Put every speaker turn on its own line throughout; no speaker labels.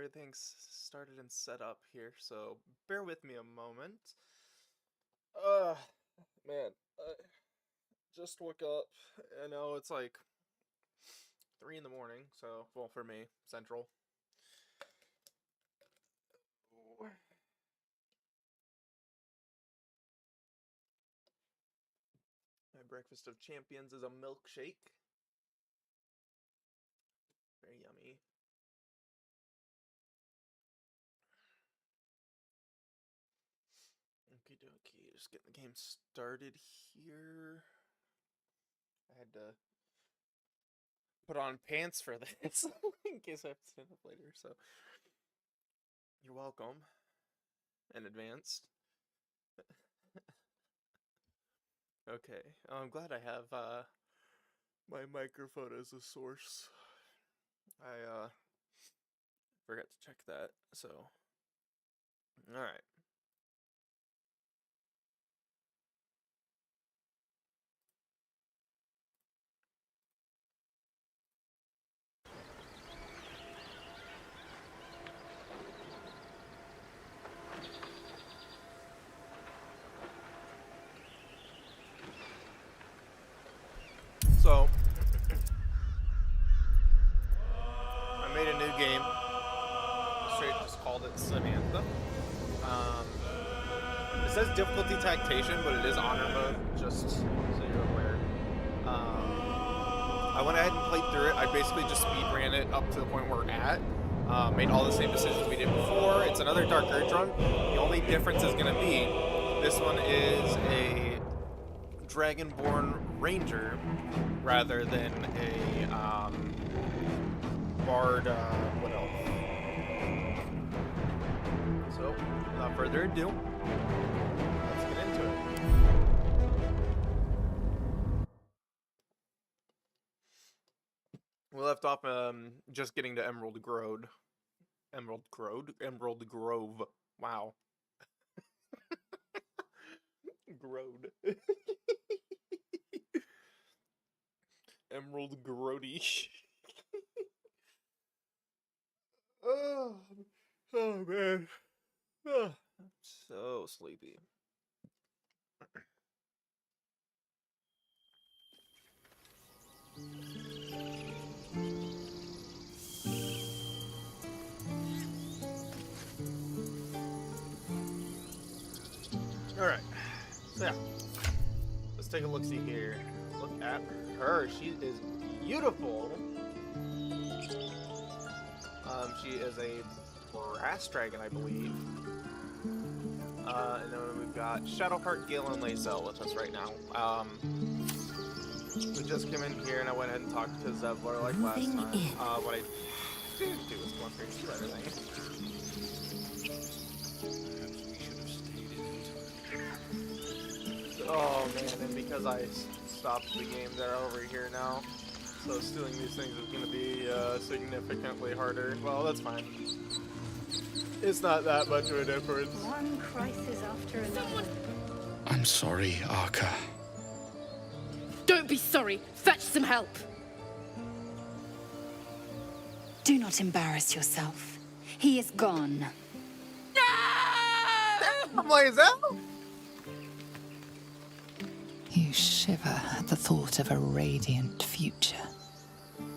everything's started and set up here, so bear with me a moment. Man, just woke up. I know it's like 3 in the morning, so, well, for me, Central. My breakfast of champions is a milkshake. Very yummy. Okie dokie, just getting the game started here. I had to put on pants for this in case I have to stand up later, so you're welcome in advance. Okay, I'm glad I have my microphone as a source. I forgot to check that, so alright. So, I made a new game. Straight just called it Samantha. It says difficulty tactation, but it is honor mode, just so you're aware. I went ahead and played through it. I basically just speed ran it up to the point where we're at. Made all the same decisions we did before. It's another Dark Urge run. The only difference is going to be this one is a Dragonborn Ranger rather than a Bard, what else? So, without further ado, let's get into it. We left off just getting to Emerald Grove. Emerald Grove. Wow. Grode. Emerald Grody. Oh man. Oh, I'm so sleepy. Alright. So yeah. Let's take a look-see here. Look at her. She is beautiful. She is a brass dragon, I believe. And then we've got Shadowheart, Gale, and Lacel with us right now. We just came in here and I went ahead and talked to Zevlor like last time. What I didn't do was come up here and do everything. Oh man, and because I stopped the game, they're over here now. So stealing these things is going to be significantly harder. Well, that's fine. It's not that much of a difference.
One crisis after another.
I'm sorry, Arca.
Don't be sorry. Fetch some help.
Do not embarrass yourself. He is gone.
I'm like, that?
You shiver at the thought of a radiant future.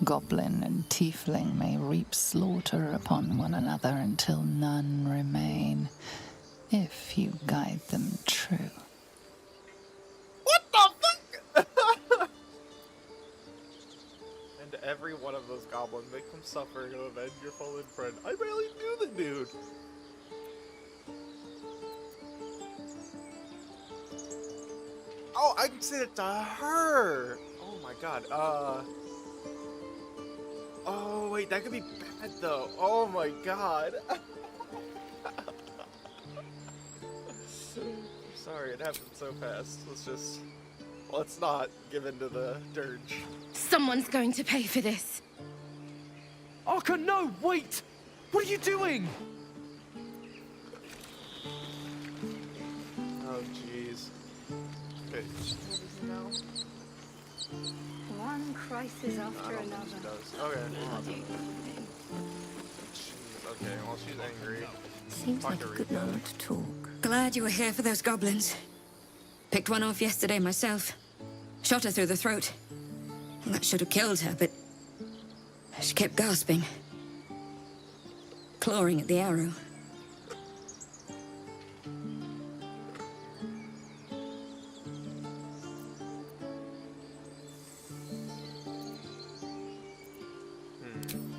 Goblin and tiefling may reap slaughter upon one another until none remain, if you guide them true.
What the fuck? And every one of those goblins, make them suffer to avenge your fallen friend. I barely knew the dude. Oh, I can say it to her. Oh my god. Oh wait, that could be bad though. Oh my god. Sorry, it happened so fast. Let's not give in to the dirge.
Someone's going to pay for this.
Arca, no! Wait! What are you doing?
Oh jeez. Okay, now.
One crisis after another.
Does. Okay. Jeez, Okay, well, she's angry.
Seems like a good
Rika.
moment to talk.
Glad you were here for those goblins. Picked one off yesterday myself. Shot her through the throat. Well, that should have killed her, but she kept gasping. Clawing at the arrow.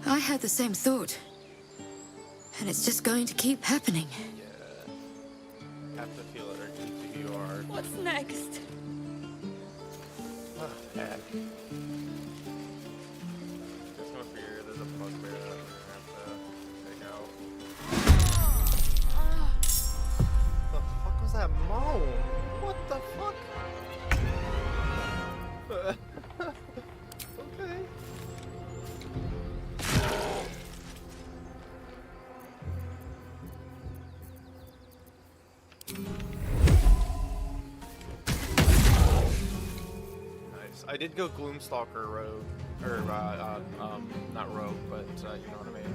I had the same thought. And it's just going to keep happening.
Yeah. Have to feel it urgent to who you are.
What's next?
Bad. Just no fear, there's a bugbear that we're gonna have to take out. The fuck was that moan? What the fuck? Okay. I did go Gloomstalker rogue, or not rogue, but you know what I mean.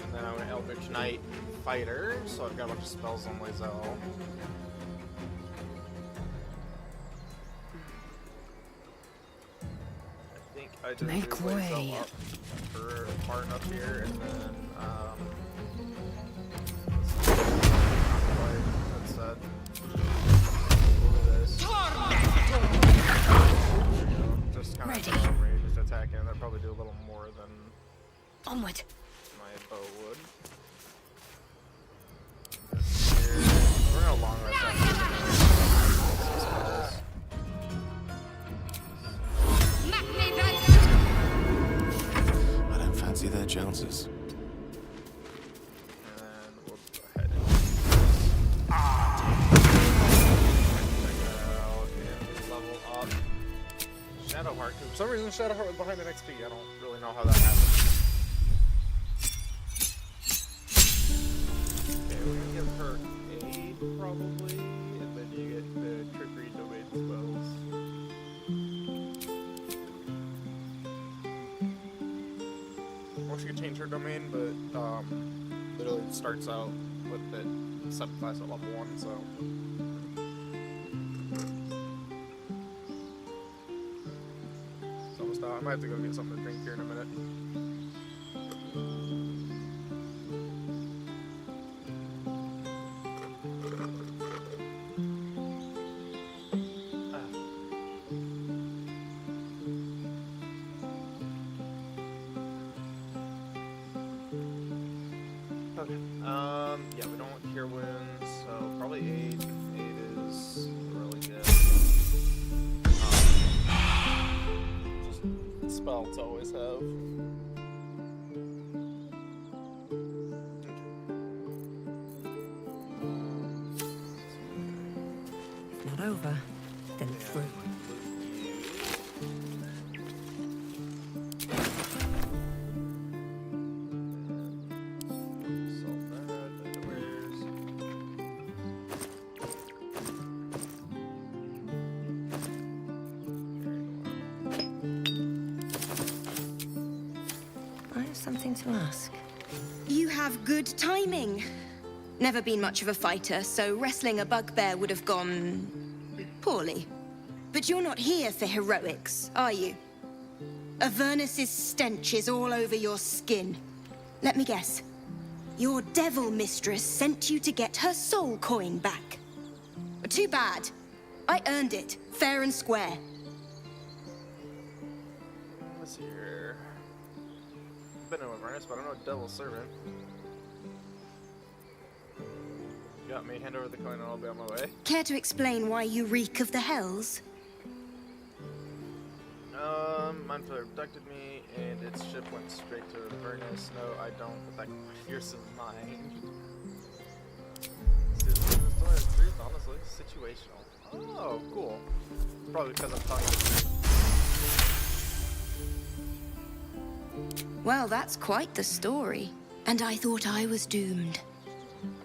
And then I went Eldritch Knight Fighter, so I've got a bunch of spells on Lae'zel. I just
Make
threw Lae'zel
way.
up for far enough here, and then that said, we'll do this. Just kind
Ready.
of ranged attack, and that'd probably do a little more than
Onward.
my bow would. Here. We're gonna long rest after.
I don't fancy their chances.
And we'll go ahead and check that out and level up Shadowheart. For some reason, Shadowheart was behind an XP. I don't really know how that happened. Okay, we're gonna give her aid probably, and then you get the trickery domain spells. Well, she could change her domain, but literally it starts out with the subclass at level 1, so. It's almost out. I might have to go get something to drink here in a minute. Okay. Yeah, we don't want cure wounds, so probably aid. Aid is really good. Just spell to always have.
If not over, then through. I have something to ask.
You have good timing. Never been much of a fighter, so wrestling a bugbear would have gone poorly. But you're not here for heroics, are you? Avernus's stench is all over your skin. Let me guess. Your devil mistress sent you to get her soul coin back. Too bad. I earned it, fair and square.
What's here? I've been to Avernus, but I don't know Devil's Servant. You got me, hand over the coin and I'll be on my way.
Care to explain why you reek of the hells?
ManthaRay abducted me and its ship went straight to Avernus. No, I don't, but that fierce of mine. Truth, honestly, situational. Oh, cool. Probably because I'm talking to you.
Well, that's quite the story. And I thought I was doomed.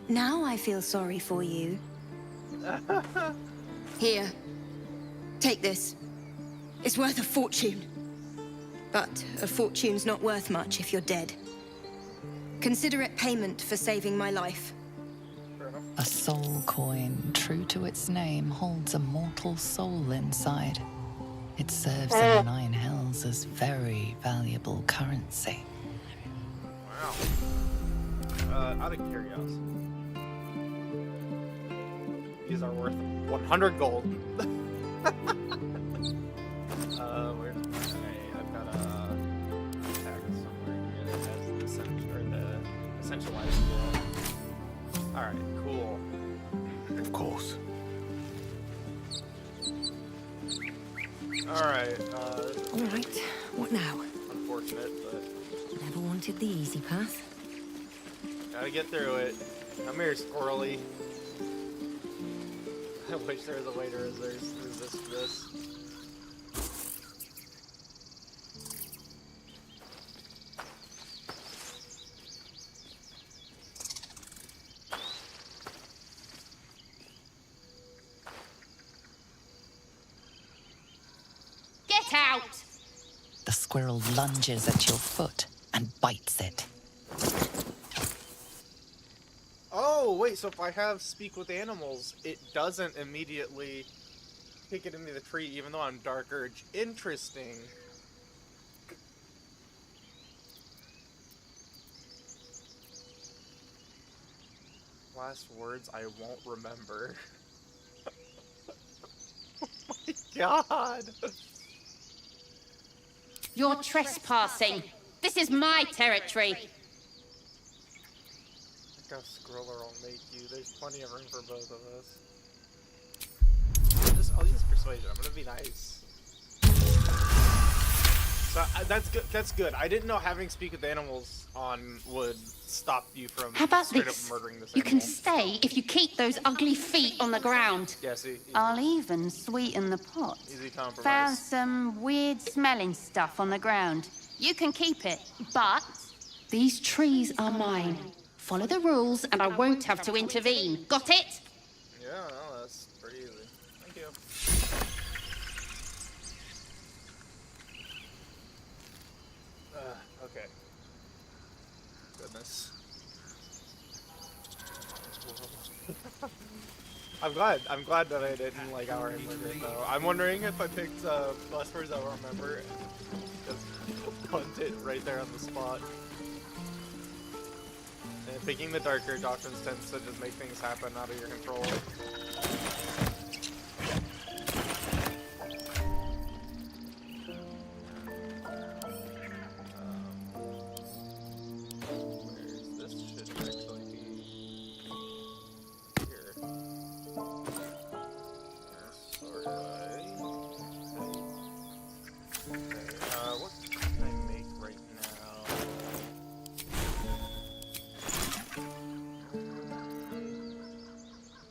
Now I feel sorry for you. Here. Take this. It's worth a fortune. But a fortune's not worth much if you're dead. Consider it payment for saving my life.
A soul coin, true to its name, holds a mortal soul inside. It serves in the Nine Hells as very valuable currency.
Wow. Out of curiosity, these are worth 100 gold. Where's my... I've got a tag somewhere here that has the essential item. Alright, cool.
Of course.
Alright,
Alright, what now?
unfortunate, but
Never wanted the easy path.
gotta get through it. Come here, squirrely. I wish there was a way to resist this.
Get out!
The squirrel lunges at your foot and bites it.
Oh, wait, so if I have Speak with Animals, it doesn't immediately kick it into the tree, even though I'm Dark Urge. Interesting. Last words I won't remember. Oh my god!
You're trespassing. This is my territory.
I think a scroller will make you. There's plenty of room for both of us. I'll use persuasion. I'm gonna be nice. So that's good. That's good. I didn't know having Speak with Animals on would stop you from
How about
straight
this?
up murdering this
You can
animal.
stay if you keep those ugly feet on the ground.
Yeah, see,
I'll even sweeten the pot.
easy compromise.
Found some weird smelling stuff on the ground. You can keep it, but these trees are mine. Follow the rules and I won't have to intervene. Got it?
Yeah, no, that's pretty easy. Thank you. Okay. Goodness. I'm glad that I didn't like our immigrant though. I'm wondering if I picked last words I'll remember. Just punt it right there on the spot. And picking the darker doctrines tends to just make things happen out of your control. This should actually be here. Sorry. Okay, what can I make right now?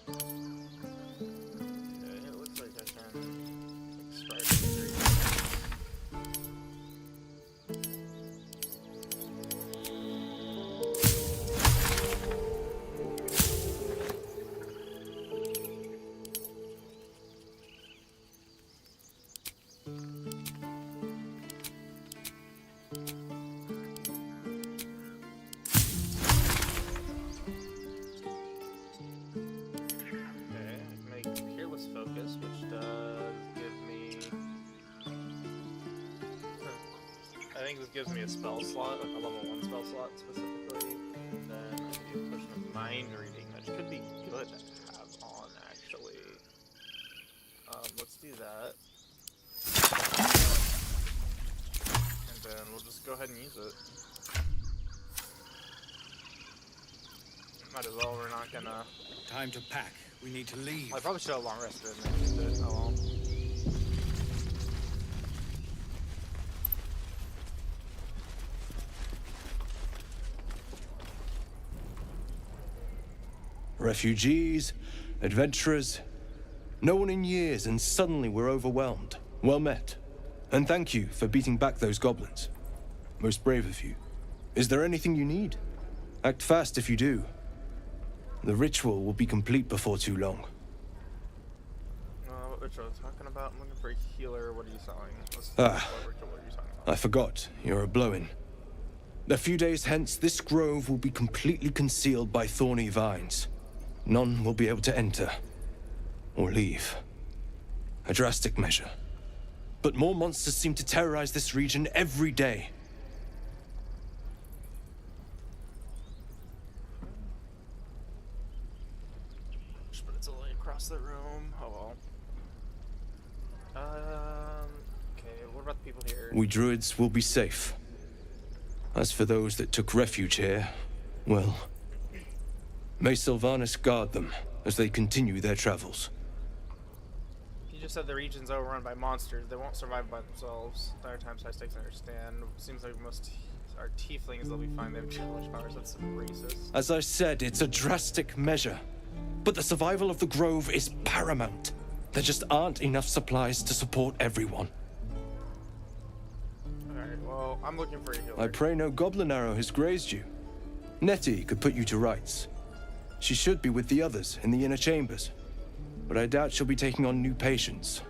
Okay, it looks like I can extract the Okay, I can make Peerless Focus, which does give me... I think this gives me a spell slot, like a level 1 spell slot specifically. And then I can do a potion of mind reading, which could be good to have on, actually. Let's do that. And then we'll just go ahead and use it. Might as well, we're not gonna...
Time to pack. We need to leave.
I probably should have long rested and then used it. Oh well.
Refugees, adventurers, no one in years, and suddenly we're overwhelmed. Well met. And thank you for beating back those goblins. Most brave of you. Is there anything you need? Act fast if you do. The ritual will be complete before too long.
which I was talking about. I'm looking for a healer. What are you selling?
Ah.
What are you talking about?
I forgot. You're a blow-in. A few days hence, this grove will be completely concealed by thorny vines. None will be able to enter or leave. A drastic measure. But more monsters seem to terrorize this region every day.
But it's only across the room. Oh well. Okay, what about the people here?
We druids will be safe. As for those that took refuge here, well, may Sylvanas guard them as they continue their travels.
You just said the region's overrun by monsters. They won't survive by themselves. Dire times, high stakes, understand. Seems like most are tieflings. They'll be fine. They have challenge powers. That's racist.
As I said, it's a drastic measure. But the survival of the grove is paramount. There just aren't enough supplies to support everyone.
Alright, well, I'm looking for a healer.
I pray no goblin arrow has grazed you. Nettie could put you to rights. She should be with the others in the inner chambers. But I doubt she'll be taking on new patients.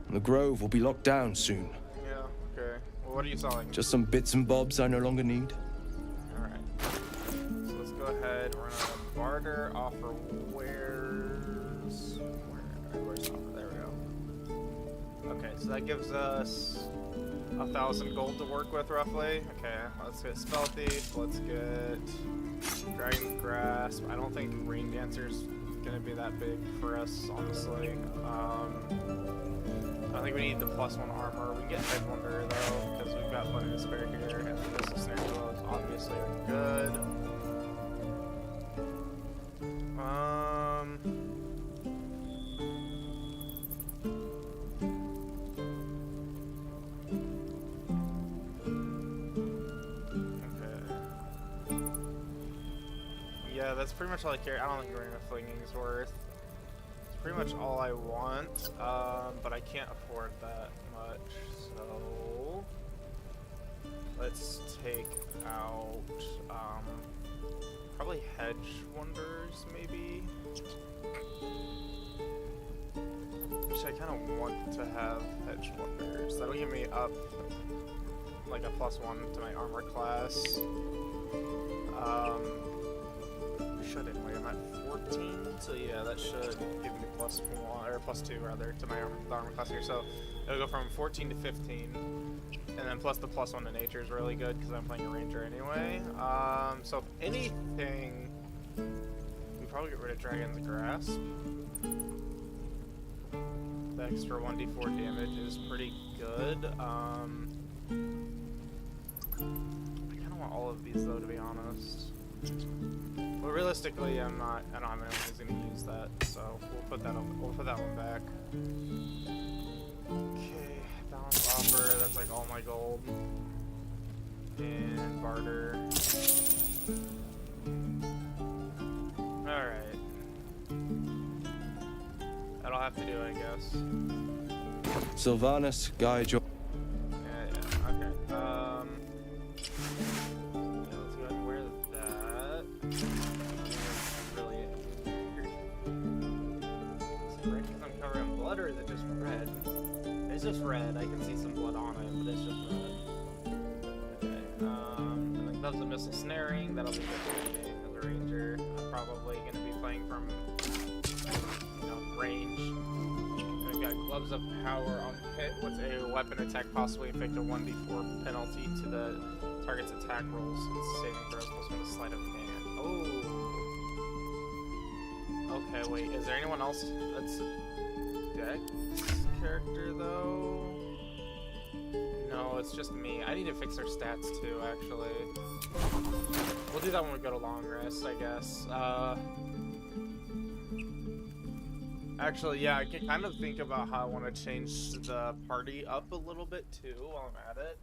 The grove will be locked down soon.
Yeah, okay. Well, what are you selling?
Just some bits and bobs I no longer need.
Alright. So let's go ahead. We're gonna barter, offer where's offer? There we go. Okay, so that gives us 1,000 gold to work with, roughly. Okay, let's get Spell Thief. Let's get Dragon's Grasp. I don't think Rain Dancer's gonna be that big for us, honestly. I think we need the +1 armor. We can get Head Wonder though, because we've got plenty to spare here, and the Missile Snare Gloves obviously are good. Yeah, that's pretty much all I care. I don't think Arena Flinging's worth. It's pretty much all I want, but I can't afford that much, so let's take out probably Hedge Wonders, maybe. Actually, I kind of want to have Hedge Wonders. That'll give me up like a +1 to my armor class. Should anyway. I'm at 14, so yeah, that should give me +1 or +2 rather to my armor class here. So it'll go from 14 to 15, and then plus the +1 to nature is really good because I'm playing a ranger anyway. So if anything, we probably get rid of Dragon's Grasp. The extra 1d4 damage is pretty good. I kind of want all of these though, to be honest. But realistically, I don't have anyone who's going to use that, so we'll put that one back. Okay, balance offer, that's like all my gold. And barter. Alright. That'll have to do it, I guess.
Sylvanas, guide your...
Yeah, okay. Let's go ahead and wear that. Really is it red because I'm covered in blood, or is it just red? It's just red. I can see some blood on it, but it's just red. Okay. And then gloves of missile snaring. That'll be good for me as a ranger. I'm probably going to be playing from, range. And we've got gloves of power on hit. What's a weapon attack possibly inflict a 1d4 penalty to the target's attack rolls and saving throws plus 1 sleight of hand. Oh. Okay, wait. Is there anyone else that's a Dex character though? No, it's just me. I need to fix their stats too, actually. We'll do that when we go to long rest, I guess. Actually, yeah, I can kind of think about how I want to change the party up a little bit too while I'm at it.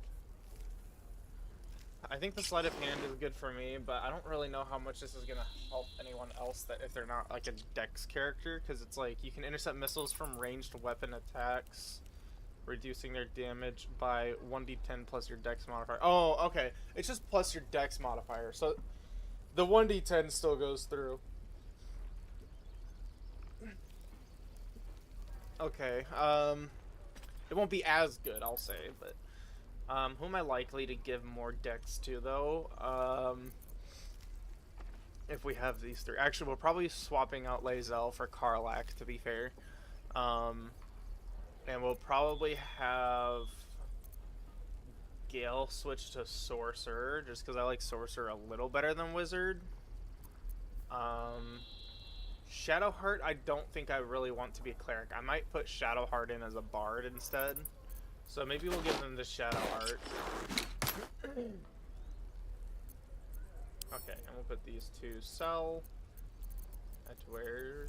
I think the sleight of hand is good for me, but I don't really know how much this is going to help anyone else that if they're not like a Dex character, because it's like you can intercept missiles from ranged weapon attacks, reducing their damage by 1d10 plus your Dex modifier. Oh, okay. It's just plus your Dex modifier, so the 1d10 still goes through. Okay. It won't be as good, I'll say, but who am I likely to give more decks to though? If we have these three, actually, we're probably swapping out Lae'zel for Karlach, to be fair. And we'll probably have Gale switch to Sorcerer, just because I like Sorcerer a little better than Wizard. Shadowheart, I don't think I really want to be a Cleric. I might put Shadowheart in as a Bard instead. So maybe we'll give them the Shadowheart. Okay, and we'll put these two sell. Edgewares.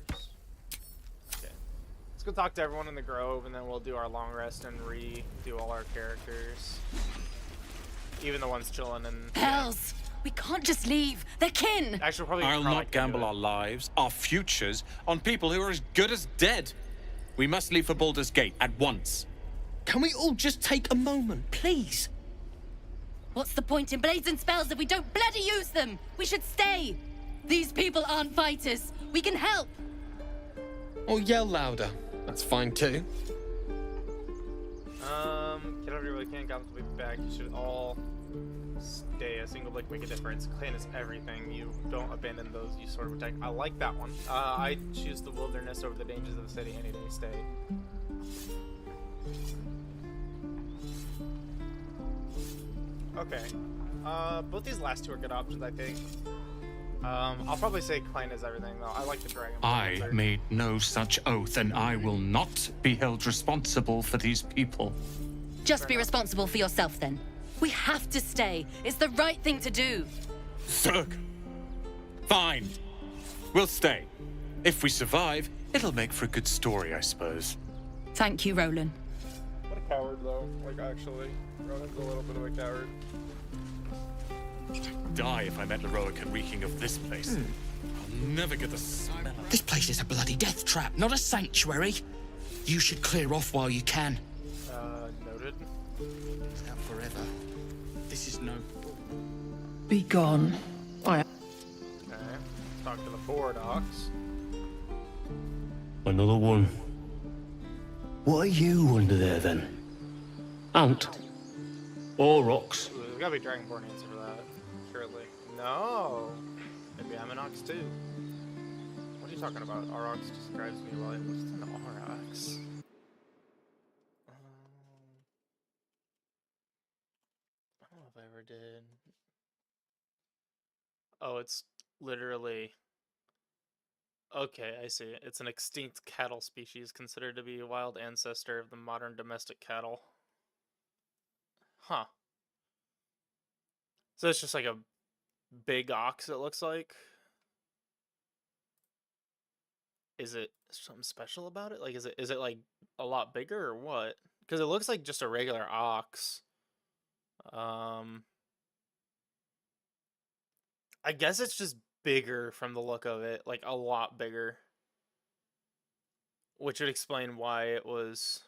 Okay. Let's go talk to everyone in the Grove, and then we'll do our long rest and redo all our characters. Even the ones chilling and...
Hells! We can't just leave. They're kin!
Actually, probably
I'll not gamble our lives, our futures, on people who are as good as dead. We must leave for Baldur's Gate at once.
Can we all just take a moment, please?
What's the point in blades and spells if we don't bloody use them? We should stay. These people aren't fighters. We can help.
Or yell louder. That's fine too.
Get over here, we can't. Goblins will be back. You should all stay. A single blink make a difference. Clan is everything. You don't abandon those you sort of protect. I like that one. I choose the wilderness over the dangers of the city any day. Stay. Okay. Both these last two are good options, I think. I'll probably say Clan is everything, though. I like the dragon.
I made no such oath, and I will not be held responsible for these people.
Just be responsible for yourself, then. We have to stay. It's the right thing to do.
Zerg. Fine. We'll stay. If we survive, it'll make for a good story, I suppose.
Thank you, Roland.
What a coward, though. Like, actually. Roland's a little bit of a coward.
I'd die if I met heroic and reeking of this place. I'll never get the smell of...
This place is a bloody death trap, not a sanctuary. You should clear off while you can.
Noted.
It's out forever. This is no...
Be gone.
Okay. Let's talk to the Bordox.
Another one. What are you under there, then? Ant? Aurochs?
Ooh, there's gotta be a Dragonborn answer for that. Surely. No! Maybe I'm an Ox too. What are you talking about? Aurochs describes me well. What's an Aurochs? I don't know if I ever did. Oh, it's literally... Okay, I see. It's an extinct cattle species considered to be a wild ancestor of the modern domestic cattle. Huh. So it's just like a big ox, it looks like. Is it something special about it? Like, is it like a lot bigger or what? Because it looks like just a regular ox. I guess it's just bigger from the look of it, like a lot bigger. Which would explain why it was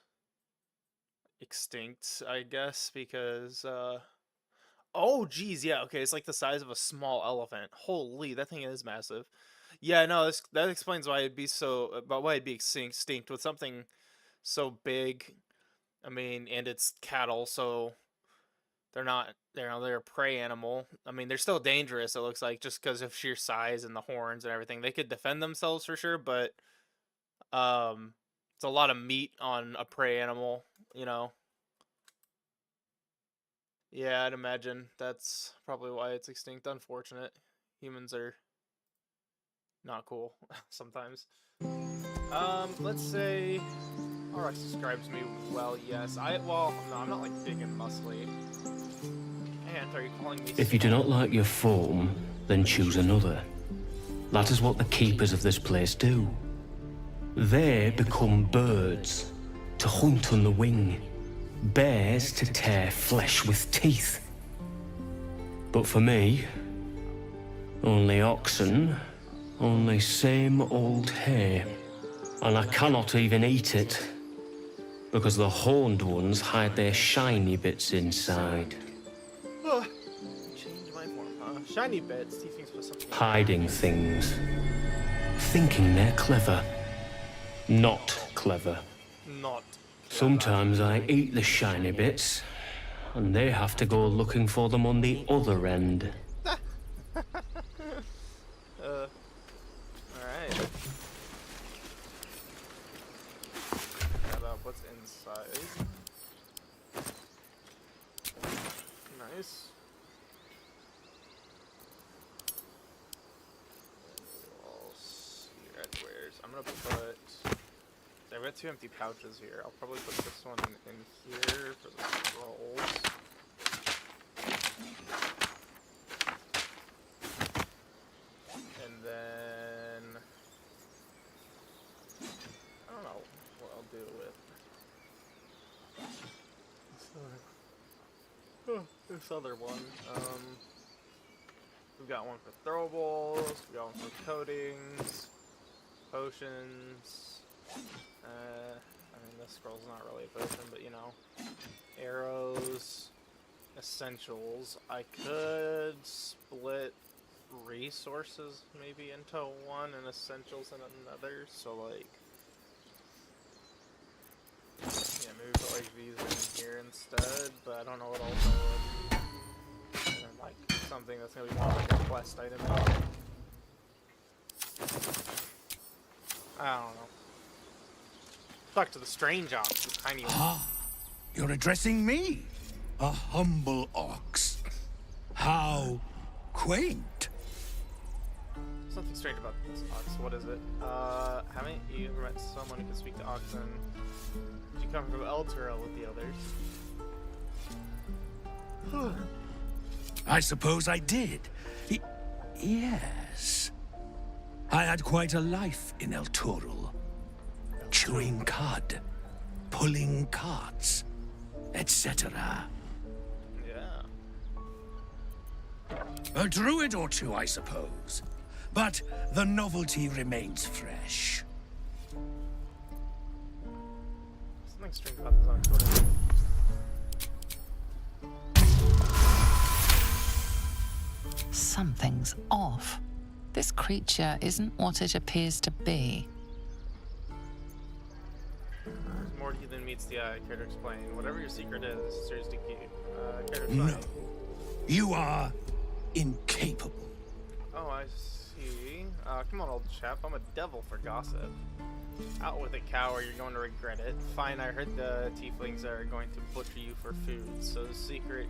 extinct, I guess, because oh geez, yeah, okay, it's like the size of a small elephant. Holy, that thing is massive. Yeah, no, that explains why it'd be so, about why it'd be extinct with something so big. I mean, and it's cattle, so they're not, they're a prey animal. I mean, they're still dangerous, it looks like, just because of sheer size and the horns and everything. They could defend themselves for sure, but it's a lot of meat on a prey animal, you know. Yeah, I'd imagine that's probably why it's extinct. Unfortunate. Humans are not cool sometimes. Let's say Aurochs describes me well, yes. Well, no, I'm not like big and muscly. And are you calling me...
If you do not like your form, then choose another. That is what the keepers of this place do. They become birds, to hunt on the wing. Bears to tear flesh with teeth. But for me, only oxen, only same old hay. And I cannot even eat it, because the horned ones hide their shiny bits inside.
Change my form, huh? Shiny bits, he thinks was something.
Hiding things. Thinking they're clever. Not clever.
not.
Sometimes I eat the shiny bits, and they have to go looking for them on the other end.
Alright. Add up what's inside. Nice. We'll see redwares. I'm gonna put. I've got 2 empty pouches here. I'll probably put this one in here for the scrolls. And then I don't know what I'll do with this other one. We've got one for throwables, we got one for coatings, potions. I mean, this scroll's not really a potion, but you know, arrows, essentials. I could split resources maybe into one and essentials in another, so like, yeah, maybe put like these in here instead, but I don't know what else I would. And then like something that's gonna be more like a quest item. I don't know. Talk to the strange ox, the tiny one.
Ah, you're addressing me, a humble ox. How quaint.
There's nothing strange about this ox. What is it? Haven't you ever met someone who can speak to oxen? Did you come from Elturel with the others?
I suppose I did. Yes. I had quite a life in Elturel. Chewing cud, pulling carts, etc.
Yeah.
A druid or two, I suppose. But the novelty remains fresh.
Something strange about this ox.
Something's off. This creature isn't what it appears to be.
There's more to you than meets the eye. Care to explain? Whatever your secret is, seriously keep. Care to explain?
No. You are incapable.
Oh, I see. Come on, old chap. I'm a devil for gossip. Out with it, cow, or you're going to regret it. Fine, I heard the tieflings are going to butcher you for food, so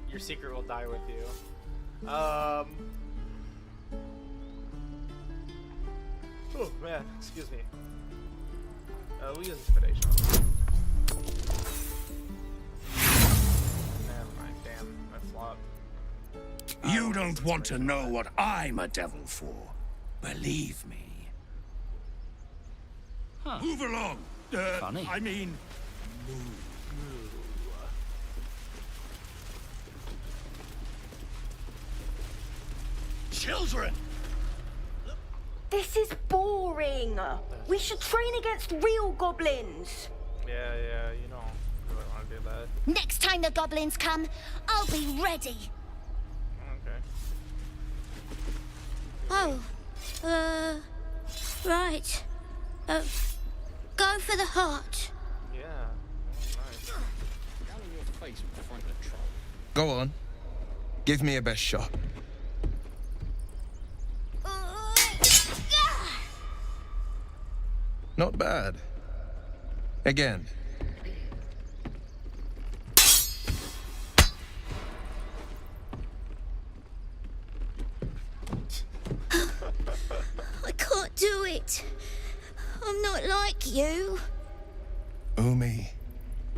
your secret will die with you. Oh man, excuse me. We use intimidation. Never mind, damn, I flopped.
You don't want to know what I'm a devil for. Believe me.
Huh.
Move along.
Funny.
I mean, move. Children!
This is boring. We should train against real goblins.
Yeah, you don't really want to do that.
Next time the goblins come, I'll be ready.
Okay.
Oh, right. Go for the heart.
Yeah. Nice.
Go on. Give me a best shot. Not bad. Again.
I can't do it. I'm not like you.
Umi,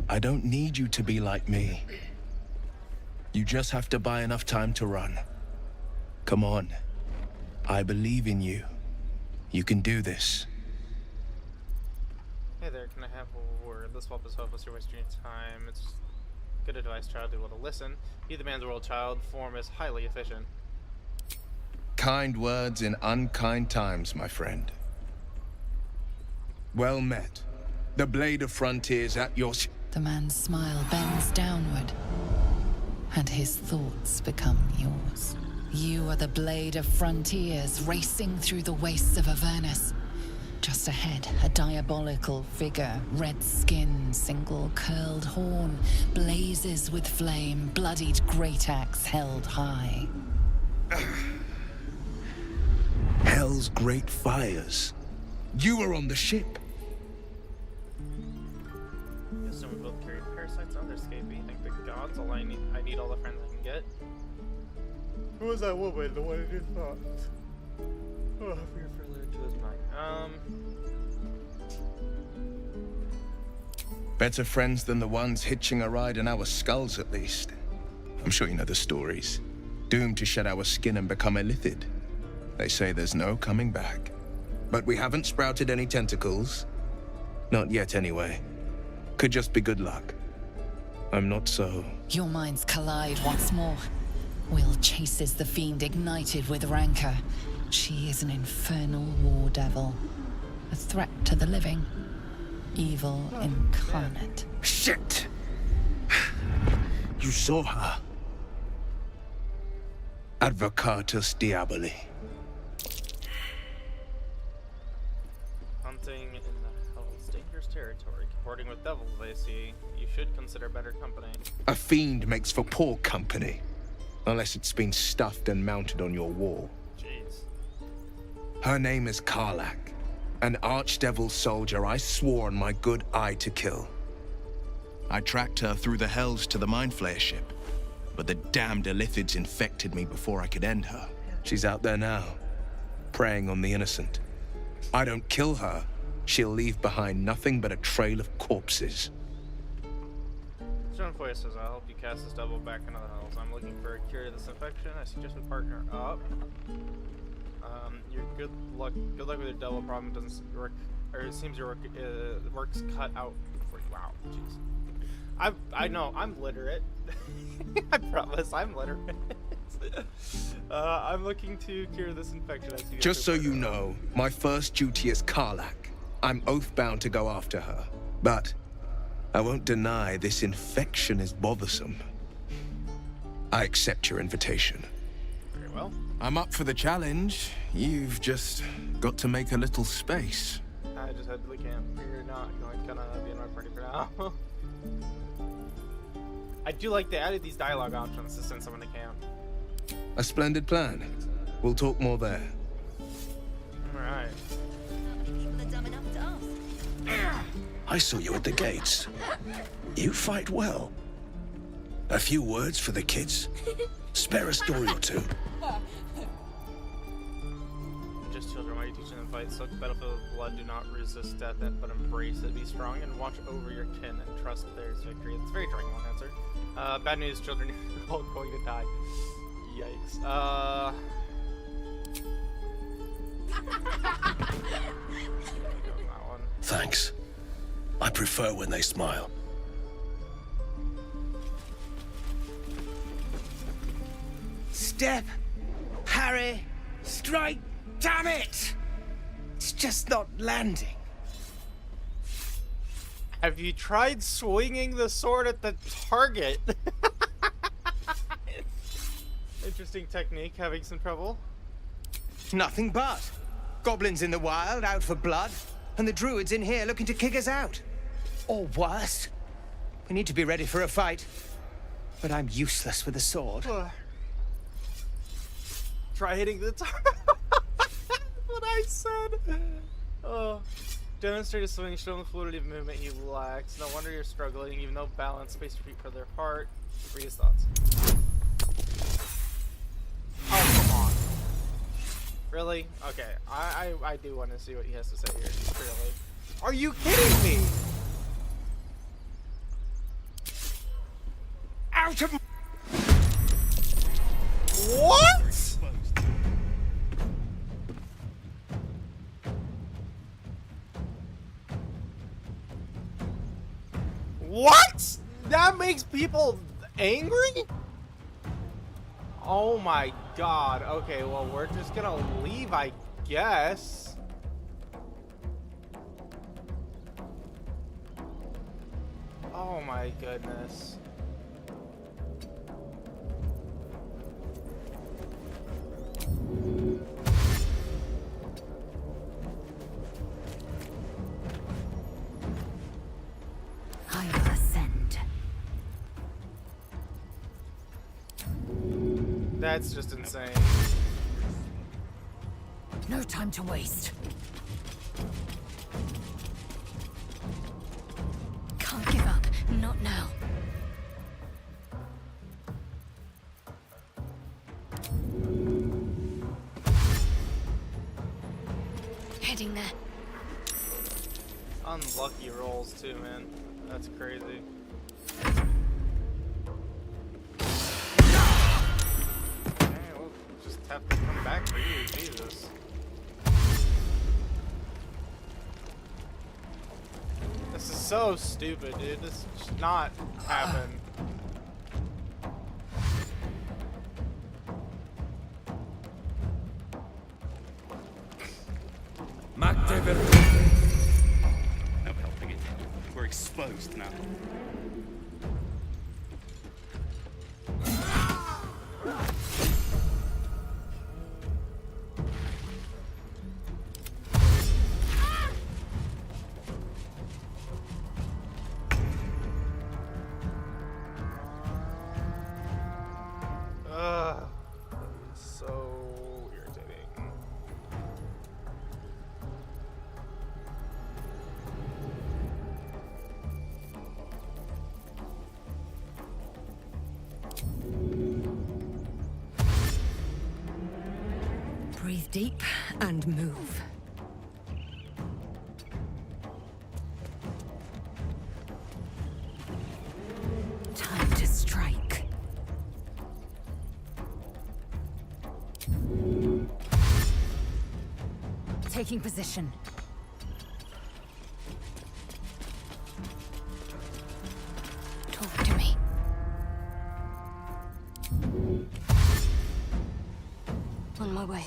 I don't need you to be like me. You just have to buy enough time to run. Come on. I believe in you. You can do this.
Hey there, can I have a word? This swap is hopeless, you're wasting your time. It's good advice, child, do well to listen. Be the man's world, child. Form is highly efficient.
Kind words in unkind times, my friend. Well met. The blade of frontiers at your...
The man's smile bends downward, and his thoughts become yours. You are the blade of frontiers racing through the wastes of Avernus, Just ahead, a diabolical figure, red skin, single curled horn, blazes with flame, bloodied great axe held high.
Hell's great fires. You were on the ship.
Assume we both carry parasites on their escaping. Thank the gods. All I need all the friends I can get. Who was that woman? The one who did thoughts. Oh, fear for later to his mind.
Better friends than the ones hitching a ride in our skulls, at least. I'm sure you know the stories. Doomed to shed our skin and become illithid. They say there's no coming back. But we haven't sprouted any tentacles. Not yet, anyway. Could just be good luck. I'm not so...
Your minds collide once more. Will chases the fiend ignited with rancor. She is an infernal war devil. A threat to the living. Evil incarnate.
Shit! You saw her. Advocatus Diaboli.
Hunting in the Hell's dangerous territory. Comporting with devils, they see. You should consider better company.
A fiend makes for poor company. Unless it's been stuffed and mounted on your wall.
Jeez.
Her name is Karlach. An archdevil soldier I swore on my good eye to kill.
I tracked her through the hells to the Mind Flayer ship, but the damned illithids infected me before I could end her.
She's out there now, preying on the innocent. I don't kill her, she'll leave behind nothing but a trail of corpses.
John Foy says, I'll help you cast this devil back into the hells. I'm looking for a cure to this infection. I suggest we partner up. Your good luck with your devil problem doesn't work, or it seems your work's cut out for you. Wow, jeez. I know, I'm literate. I promise, I'm literate. I'm looking to cure this infection.
Just so you know, my first duty is Karlach. I'm oath-bound to go after her. But I won't deny this infection is bothersome. I accept your invitation.
Very well.
I'm up for the challenge. You've just got to make a little space.
I just had to camp. You're not gonna be in my party for now. I do like they added these dialogue options to send someone to camp.
A splendid plan. We'll talk more there.
Alright.
People are dumb enough to ask.
I saw you at the gates. You fight well. A few words for the kids? Spare a story or two.
Just children, why are you teaching them to fight? Soak the battlefield with blood, do not resist death, but embrace it. Be strong and watch over your kin and trust there's victory. That's a very drawing long answer. Bad news, children, you're all going to die. Yikes.
Thanks. I prefer when they smile.
Step, parry, strike, damn it! It's just not landing.
Have you tried swinging the sword at the target? Interesting technique, having some trouble.
Nothing but. Goblins in the wild, out for blood, and the druids in here looking to kick us out. Or worse. We need to be ready for a fight. But I'm useless with a sword.
Try hitting the target. What I said. Oh. Demonstrate a swing, show them the fluidity of movement you lack. No wonder you're struggling. You've no balance, space your feet further apart. Read his thoughts. Oh, come on. Really? Okay, I do want to see what he has to say here. Really? Are you kidding me?
Out of...
What? What? That makes people angry? Oh my god. Okay, well, we're just gonna leave, I guess. Oh my goodness. That's just insane.
No time to waste.
Can't give up. Not now. Heading there.
Unlucky rolls too, man. That's crazy. Okay, we'll just have to come back for you, Jesus. This is so stupid, dude. This should not happen.
No helping it. We're exposed now.
So irritating.
Breathe deep and move. Time to strike.
Taking position.
Talk to me. On my way.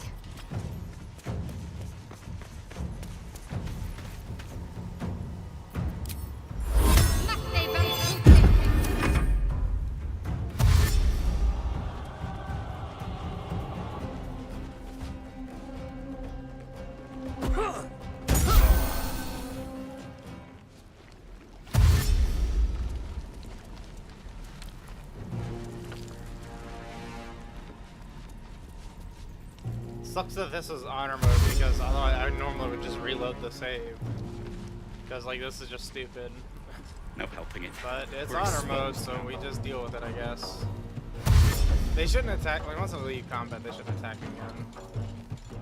Sucks that this is honor mode because otherwise I normally would just reload the save. Because like this is just stupid.
No helping it.
But it's
We're
honor mode,
exposed.
so we just deal with it, I guess. They shouldn't attack. Like once they leave combat, they shouldn't attack again.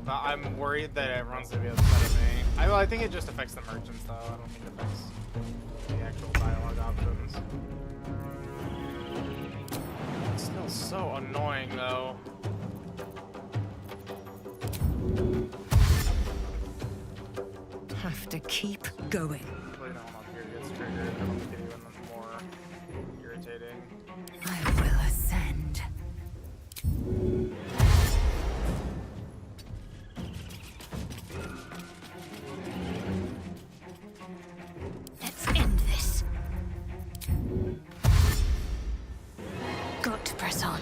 But I'm worried that everyone's gonna be upset at me. I think it just affects the merchants though. I don't think it affects the actual dialogue options. It's still so annoying though.
Have to keep going.
Putting it up here gets triggered. I don't think it even more irritating.
I will ascend. Let's end this. Got to press on.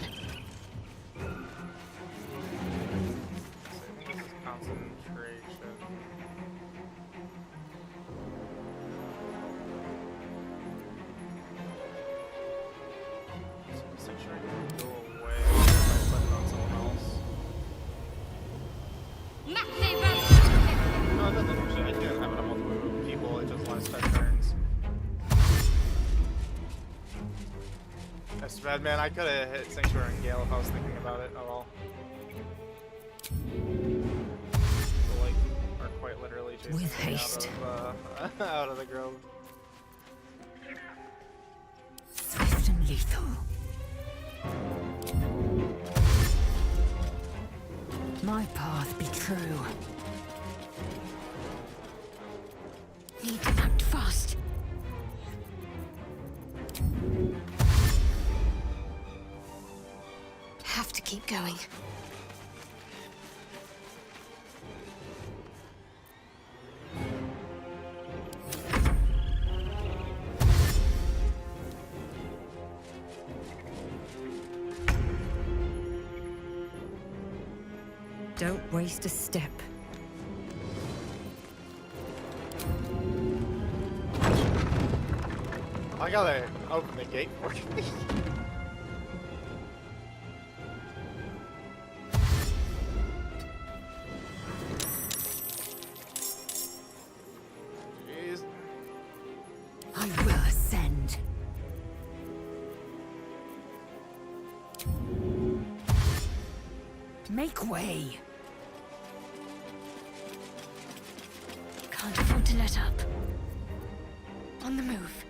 This is concentration. So make sure I can go away if I put it on someone else. No, it doesn't actually. I can't have it on multiple people. It just lets 10 turns. That's bad, man. I could have hit Sanctuary and Gale if I was thinking about it at all. So, like, are quite literally chasing
With
me
haste.
out of the grove.
Swift and lethal. My path be true. Need to act fast. Have to keep going. Don't waste a step.
I gotta open the gate for me.
I will ascend. Make way.
Can't afford to let up. On the move.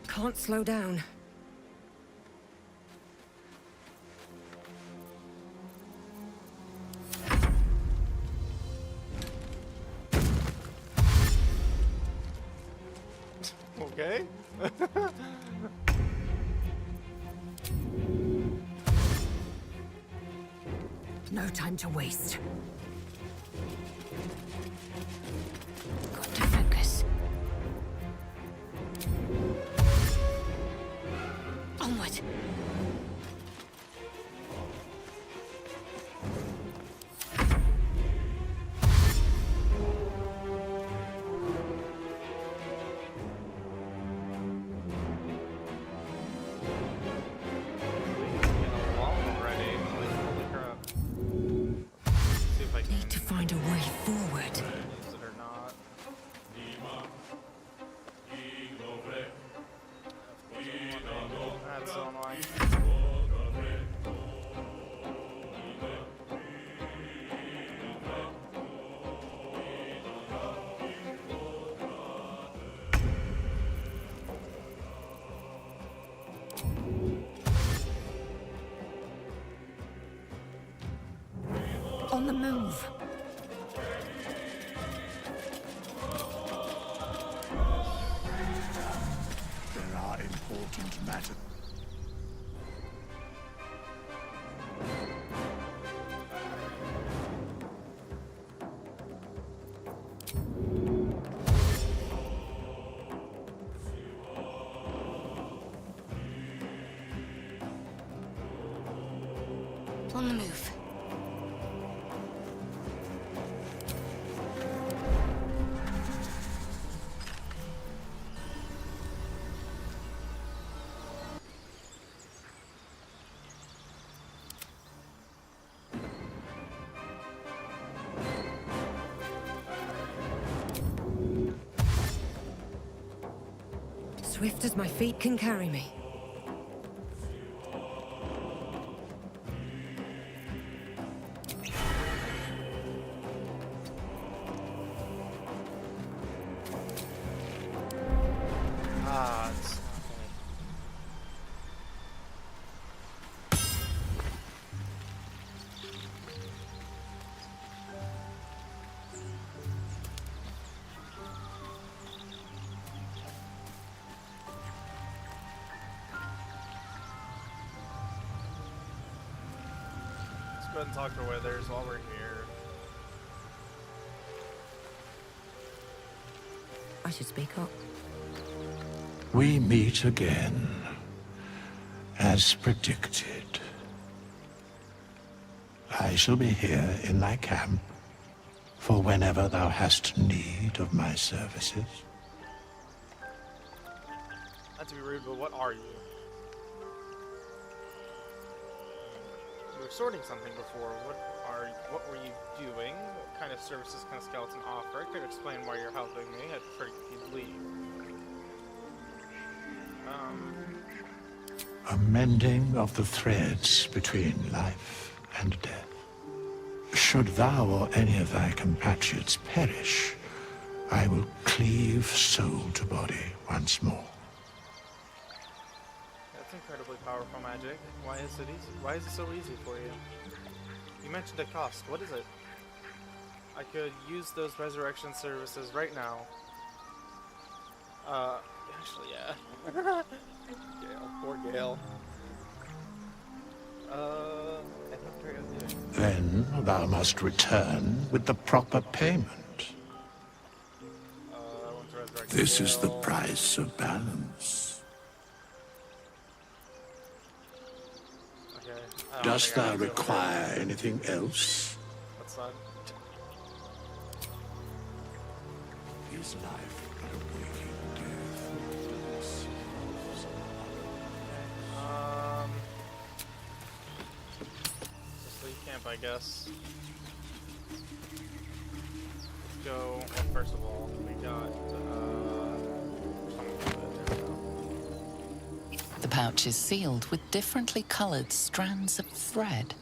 Can't slow down.
Okay.
No time to waste.
Got to focus. Onward.
Need to find a way forward.
Use it or not. That's so annoying.
On the move.
There are important matters.
On the move.
Swift as my feet can carry me.
Ah, it's let's go ahead and talk to Withers while we're here.
I should speak up.
We meet again, as predicted. I shall be here in thy camp for whenever thou hast need of my services.
Not to be rude, but what are you? You were sorting something before. What were you doing? What kind of services can a skeleton offer? I could explain why you're helping me. I'd prefer you'd leave.
A mending of the threads between life and death. Should thou or any of thy compatriots perish, I will cleave soul to body once more.
That's incredibly powerful magic. Why is it easy? Why is it so easy for you? You mentioned a cost. What is it? I could use those resurrection services right now. Actually, yeah. Gale, poor Gale. I think very good.
Then thou must return with the proper payment.
I want to resurrect
This is the
Gale.
price of balance.
Okay. I don't
Dost
think I
thou
need to-
require anything else?
Let's side.
Is life but a waking death?
Sleep camp, I guess. Let's go. Well, first of all, we got.
The pouch is sealed with differently colored strands of thread.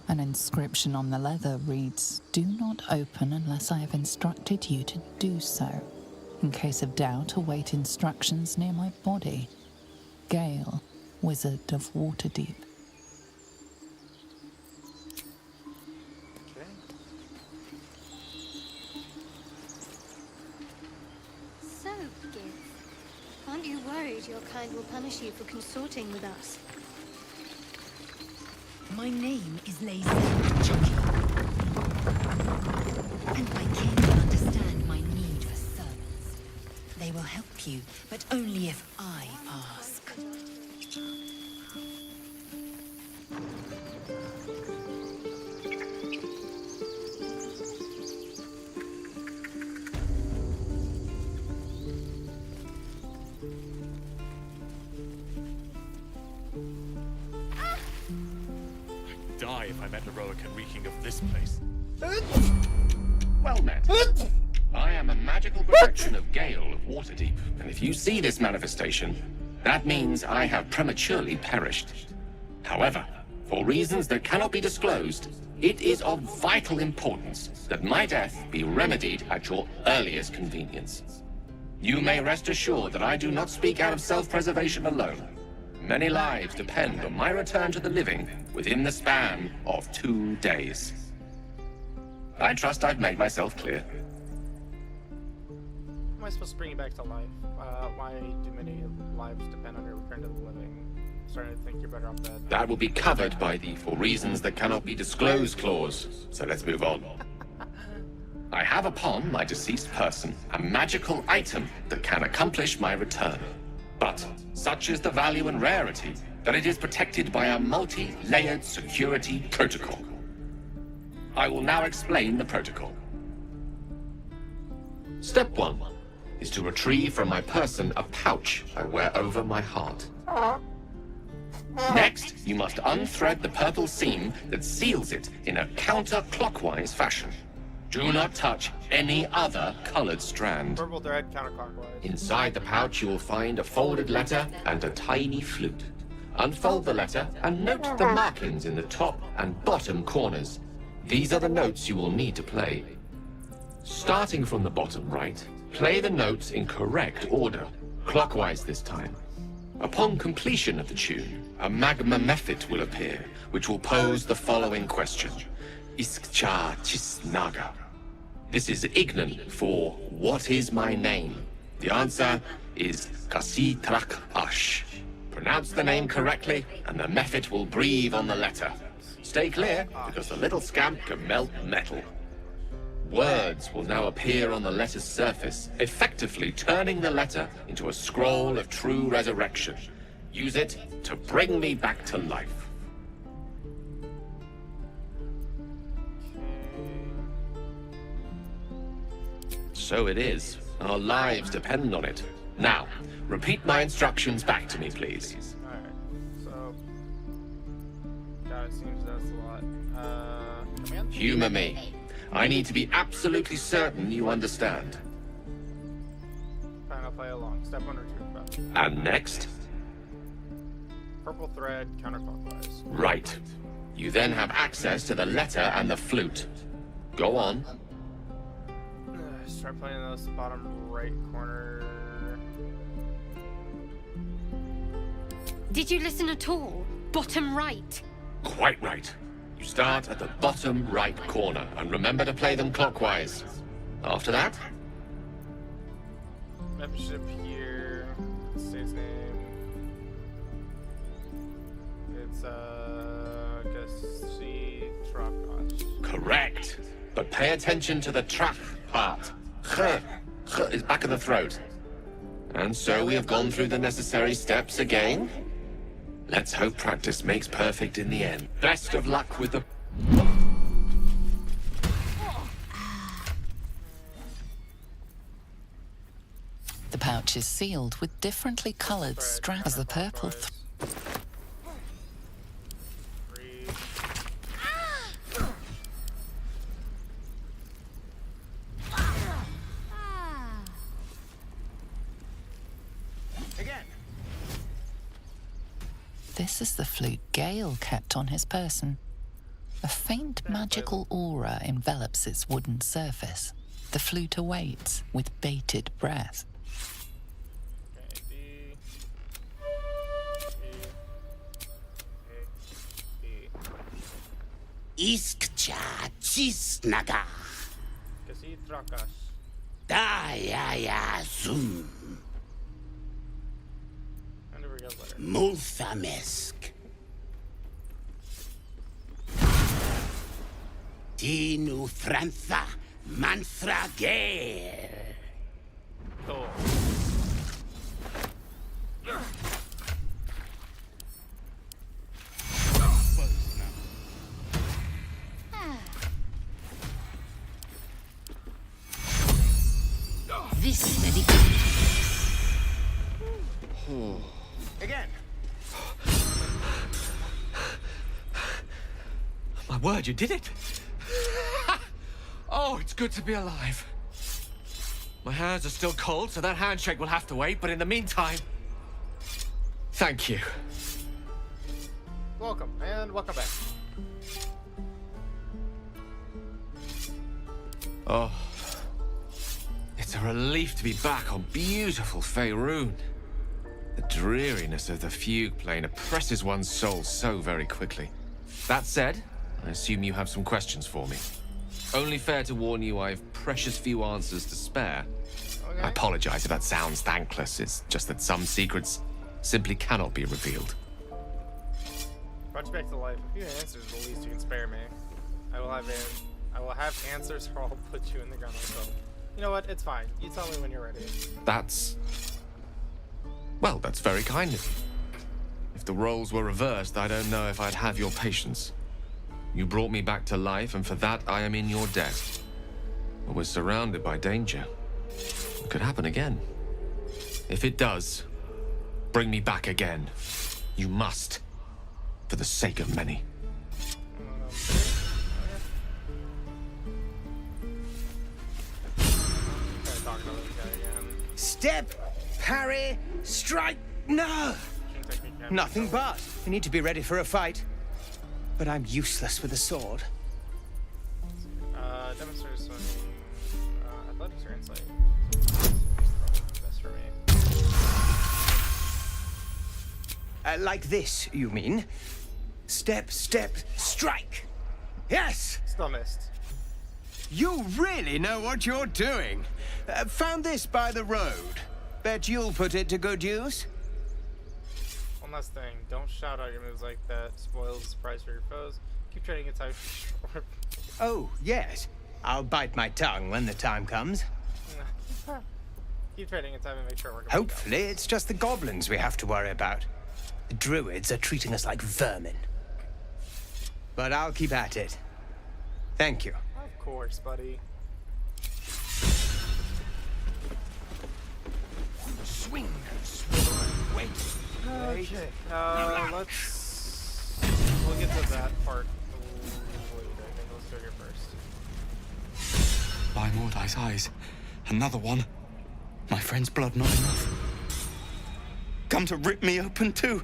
An inscription on the leather reads, "Do not open unless I have instructed you to do so. In case of doubt, await instructions near my body. Gale, Wizard of Waterdeep."
Okay.
So, Gith, aren't you worried your kind will punish you for consorting with us?
My name is Lazy Chucky. And my kin will understand my need for servants. They will help you, but only if I ask.
Die if I met heroic and reeking of this place.
Well met. I am a magical protection of Gale of Waterdeep, and if you see this manifestation, that means I have prematurely perished. However, for reasons that cannot be disclosed, it is of vital importance that my death be remedied at your earliest convenience. You may rest assured that I do not speak out of self-preservation alone. Many lives depend on my return to the living within the span of 2 days. I trust I've made myself clear.
How am I supposed to bring you back to life? Why do many lives depend on your return to the living? I'm starting to think you're better off dead.
That will be covered by the "for reasons that cannot be disclosed" clause, so let's move on. I have upon my deceased person a magical item that can accomplish my return. But such is the value and rarity that it is protected by a multi-layered security protocol. I will now explain the protocol. Step 1 is to retrieve from my person a pouch I wear over my heart. Next, you must unthread the purple seam that seals it in a counterclockwise fashion. Do not touch any other colored strand.
Purple thread counterclockwise.
Inside the pouch, you will find a folded letter and a tiny flute. Unfold the letter and note the markings in the top and bottom corners. These are the notes you will need to play. Starting from the bottom right, play the notes in correct order, clockwise this time. Upon completion of the tune, a magma mephit will appear, which will pose the following question. Iskcha Chisnaga. This is Ignan for "What is my name?" The answer is Kasitrak Ash. Pronounce the name correctly, and the mephit will breathe on the letter. Stay clear, because the little scamp can melt metal. Words will now appear on the letter's surface, effectively turning the letter into a scroll of true resurrection. Use it to bring me back to life. So it is. Our lives depend on it. Now, repeat my instructions back to me, please.
Alright, so... God, it seems that's a lot. Command?
Humor me. I need to be absolutely certain you understand.
Fine, I'll play along. Step 1 or 2.
And next?
Purple thread counterclockwise.
Right. You then have access to the letter and the flute. Go on.
Start playing this bottom right corner.
Did you listen at all? Bottom right.
Quite right. You start at the bottom right corner, and remember to play them clockwise. After that?
Membership here. Let's say his name. It's, Trakash.
Correct. But pay attention to the trach part. Ch is back of the throat. And so we have gone through the necessary steps again. Let's hope practice makes perfect in the end. Best of luck with the...
pouch is sealed with differently colored straps as the purple.
Again.
This is the flute Gale kept on his person. A faint magical aura envelops its wooden surface. The flute awaits with bated breath.
Iskcha cisnaga. Daya zum. Multhamesk. Tinu Frantha ManthaRay.
Cool.
This medical.
Again.
My word, you did it! Oh, it's good to be alive. My hands are still cold, so that handshake will have to wait, but in the meantime... Thank you.
Welcome, and welcome back.
Oh. It's a relief to be back on beautiful Faerun. The dreariness of the fugue plane oppresses one's soul so very quickly. That said, I assume you have some questions for me. Only fair to warn you I have precious few answers to spare.
Okay.
I apologize if that sounds thankless. It's just that some secrets simply cannot be revealed.
Brought you back to life. A few answers, the least you can spare me. I will have answers, or I'll put you in the ground myself. You know what? It's fine. You tell me when you're ready.
That's... well, that's very kind of you. If the roles were reversed, I don't know if I'd have your patience. You brought me back to life, and for that I am in your debt. But we're surrounded by danger. It could happen again. If it does, bring me back again. You must. For the sake of many.
Step, parry, strike. No! Nothing but. We need to be ready for a fight. But I'm useless with a sword.
Demonstrate swimming. Athletics or insight? Best for me.
Like this, you mean? Step, step, strike. Yes!
Still missed.
You really know what you're doing. Found this by the road. Bet you'll put it to good use.
One last thing. Don't shout out your moves like that. Spoils the surprise for your foes. Keep trading it time.
Oh, yes. I'll bite my tongue when the time comes.
Keep trading it time and make sure we're
Hopefully, it's just the goblins we have to worry about. The druids are treating us like vermin. But I'll keep at it. Thank you.
Of course, buddy.
Swing and swivel and wait.
Okay, we'll get to that part later. I think let's go here first.
By Mordai's eyes, another one. My friend's blood not enough. Come to rip me open too.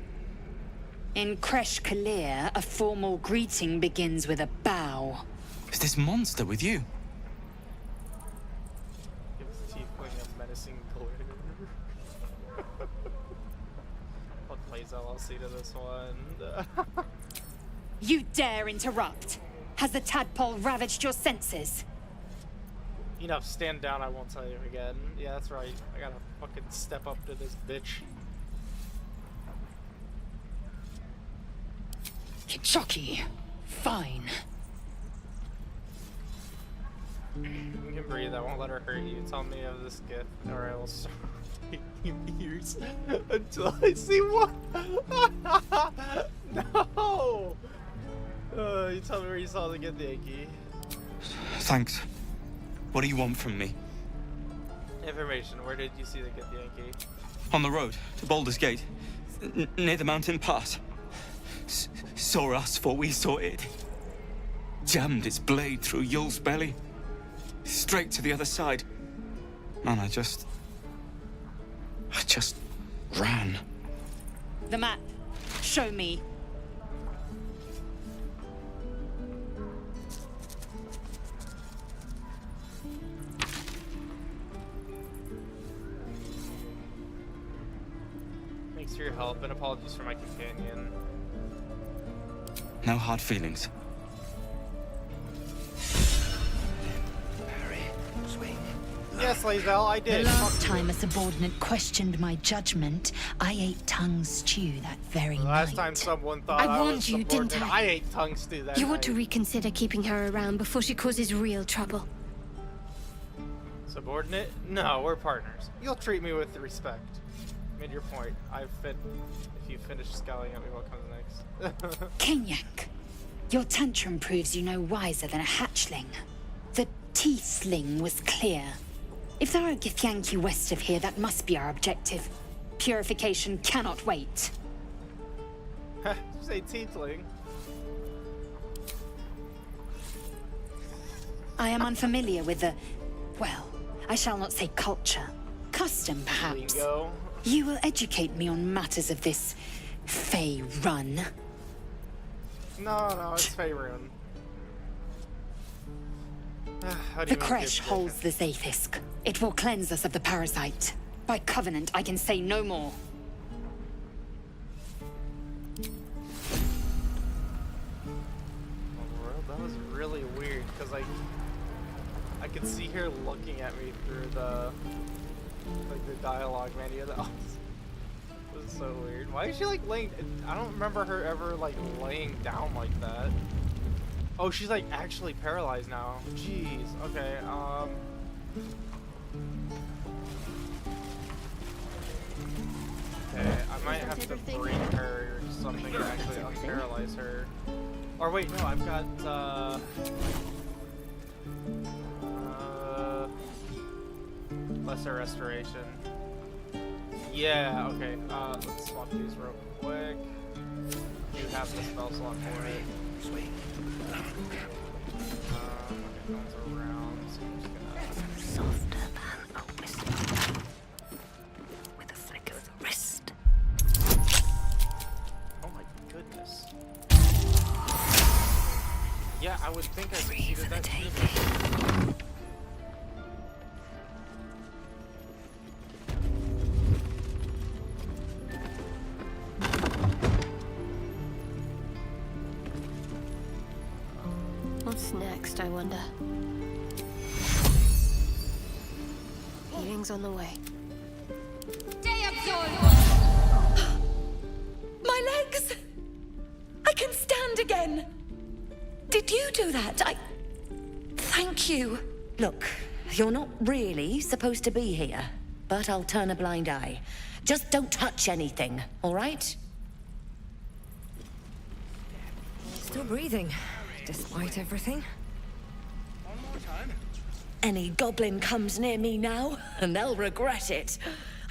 In Kresh Kalir, a formal greeting begins with a bow.
Is this monster with you?
Give his teeth playing a menacing glitter. What plays LLC to this one?
You dare interrupt? Has the tadpole ravaged your senses?
Enough, stand down, I won't tell you again. Yeah, that's right. I gotta fucking step up to this bitch.
Kichoki. Fine.
You can breathe, I won't let her hurt you. Tell me of this gift, or I will start years until I see one. No! You tell me where you saw the gift, Yankee.
Thanks. What do you want from me?
Information. Where did you see the Githyanki?
On the road to Baldur's Gate, near the mountain pass. Saw us, for we saw it. Jammed its blade through Yul's belly, straight to the other side. And I just ran.
The map. Show me.
Thanks for your help and apologies for my companion.
No hard feelings.
Yes, Lae'zel, I did.
The last time a subordinate questioned my judgment, I ate tongue stew that very night.
Last time someone thought I
warned
was
you, didn't
subordinate, I ate tongue stew that
You
night.
ought to reconsider keeping her around before she causes real trouble.
Subordinate? No, we're partners. You'll treat me with respect. Made your point. If you finish scowling at me, what comes next?
Kenyak, your tantrum proves you no wiser than a hatchling. The teethling was clear. If there are Githyanki west of here, that must be our objective. Purification cannot wait.
Did you say tiefling?
I am unfamiliar with the, well, I shall not say culture. Custom, perhaps.
Lingo.
You will educate me on matters of this Fey run.
No, it's Faerun.
The creche holds the Zaithisk. It will cleanse us of the parasite. By covenant, I can say no more.
That was really weird, because I could see her looking at me through the dialogue menu. That was so weird. Why is she like laying? I don't remember her ever like laying down like that. Oh, she's like actually paralyzed now. Jeez. Okay. Okay, I might have to bring her something to actually unparalyze her. Or wait, no, I've got lesser restoration. Yeah, okay. Let's swap these real quick. You have the spell slot for it. Sweet. Okay, one's around, so I'm just gonna...
Softer than a whisper. With a flick of the wrist.
Oh my goodness. Yeah, I would think I succeeded that too.
What's next, I wonder? Healing's on the way.
My legs! I can stand again! Did you do that? Thank you.
Look, you're not really supposed to be here, but I'll turn a blind eye. Just don't touch anything, all right?
Still breathing, despite everything.
Any goblin comes near me now, and they'll regret it.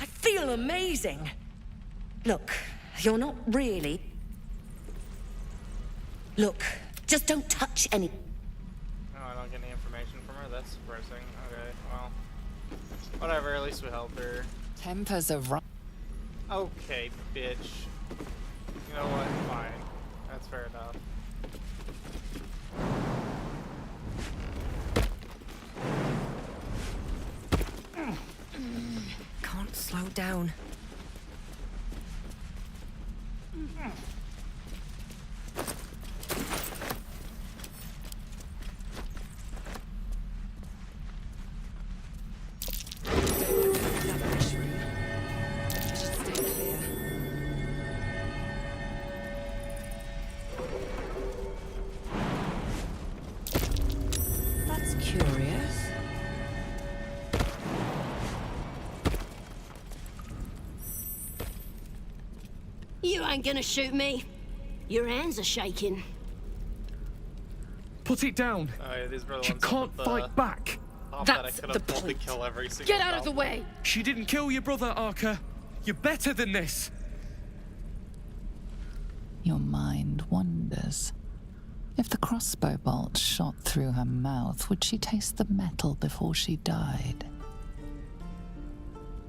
I feel amazing. Look, you're not really... Look, just don't touch any...
Oh, I don't get any information from her? That's depressing. Okay, well... Whatever, at least we helped her.
Tempers are right.
Okay, bitch. You know what? Fine. That's fair enough.
Can't slow down. That's curious.
You ain't gonna shoot me. Your hands are shaking.
Put it down.
Oh, yeah, these were the
You
ones
can't
with
fight back.
Not that I
That's
could
the
have pulled the
point.
kill every single
Get out of the
goblin.
way!
She didn't kill your brother, Arca. You're better than this.
Your mind wanders. If the crossbow bolt shot through her mouth, would she taste the metal before she died?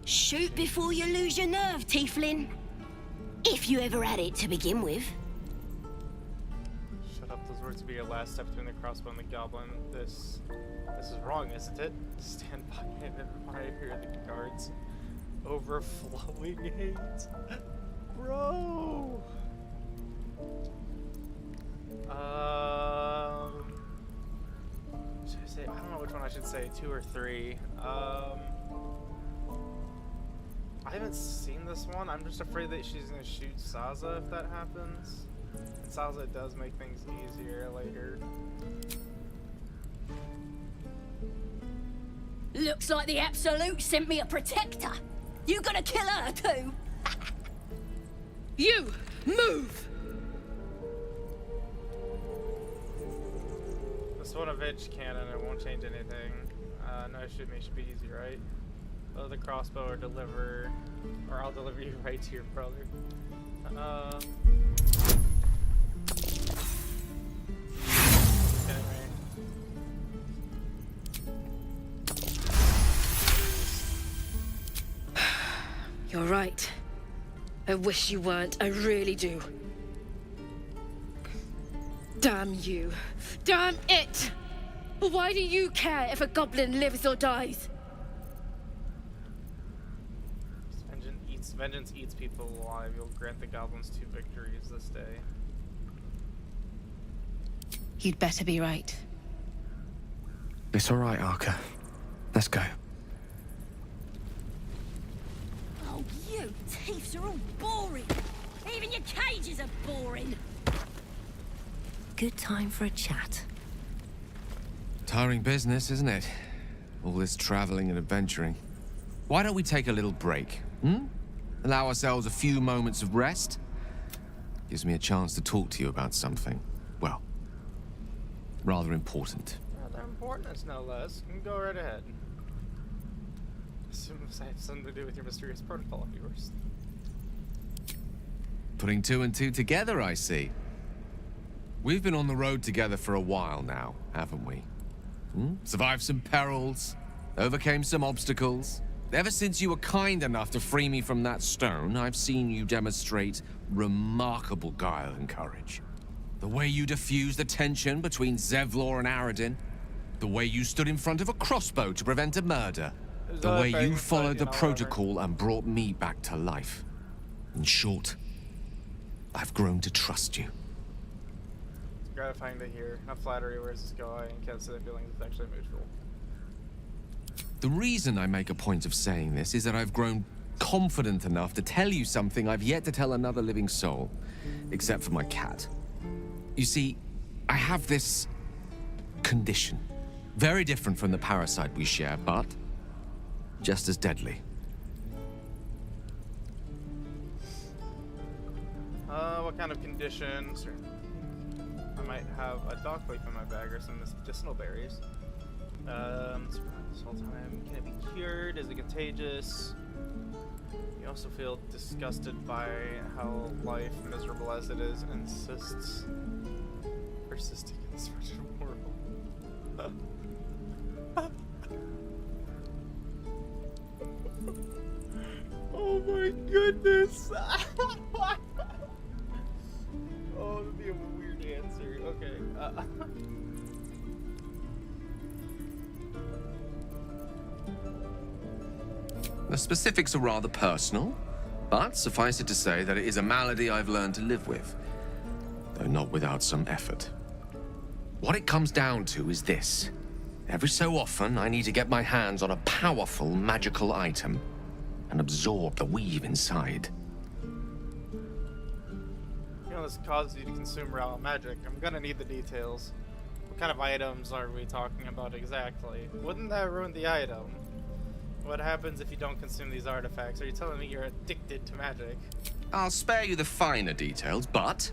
Shoot before you lose your nerve, Tiefling. If you ever had it to begin with.
Shut up, those words will be your last step between the crossbow and the goblin. This is wrong, isn't it? Stand by him and fire the guards. Overflowing hate. Bro! Should I say, I don't know which one I should say, 2 or 3. I haven't seen this one. I'm just afraid that she's gonna shoot Saza if that happens. And Saza does make things easier later.
Looks like the Absolute sent me a protector. You gonna kill her too?
You! Move!
This one of edge cannon, it won't change anything. No, shoot me should be easy, right? Load the crossbow or deliver, or I'll deliver you right to your brother. Anyway.
You're right. I wish you weren't. I really do. Damn you. Damn it! Why do you care if a goblin lives or dies?
Vengeance eats people alive. You'll grant the goblins 2 victories this day.
You'd better be right.
It's all right, Arca. Let's go.
Oh, you thieves are all boring. Even your cages are boring.
Good time for a chat.
Tiring business, isn't it? All this traveling and adventuring. Why don't we take a little break, Allow ourselves a few moments of rest? Gives me a chance to talk to you about something, well, rather important.
Rather important, no less. You can go right ahead. Assume this has something to do with your mysterious protocol of yours.
Putting 2 and 2 together, I see. We've been on the road together for a while now, haven't we? Survived some perils, overcame some obstacles. Ever since you were kind enough to free me from that stone, I've seen you demonstrate remarkable guile and courage. The way you diffused the tension between Zevlor and Aradin, the way you stood in front of a crossbow to prevent a murder, the way you followed the protocol and brought me back to life. In short, I've grown to trust you.
It's gratifying to hear. Not flattery, where's this going? Can't say the feelings is actually mutual.
The reason I make a point of saying this is that I've grown confident enough to tell you something I've yet to tell another living soul, except for my cat. You see, I have this condition. Very different from the parasite we share, but just as deadly.
What kind of condition? I might have a dock leaf in my bag or some medicinal berries. This whole time, can it be cured? Is it contagious? You also feel disgusted by how life, miserable as it is, insists persisting in this wretched world. Oh my goodness! Oh, that'd be a weird answer. Okay.
The specifics are rather personal, but suffice it to say that it is a malady I've learned to live with, though not without some effort. What it comes down to is this. Every so often, I need to get my hands on a powerful magical item and absorb the weave inside.
You know, this causes you to consume raw magic. I'm gonna need the details. What kind of items are we talking about exactly? Wouldn't that ruin the item? What happens if you don't consume these artifacts? Are you telling me you're addicted to magic?
I'll spare you the finer details, but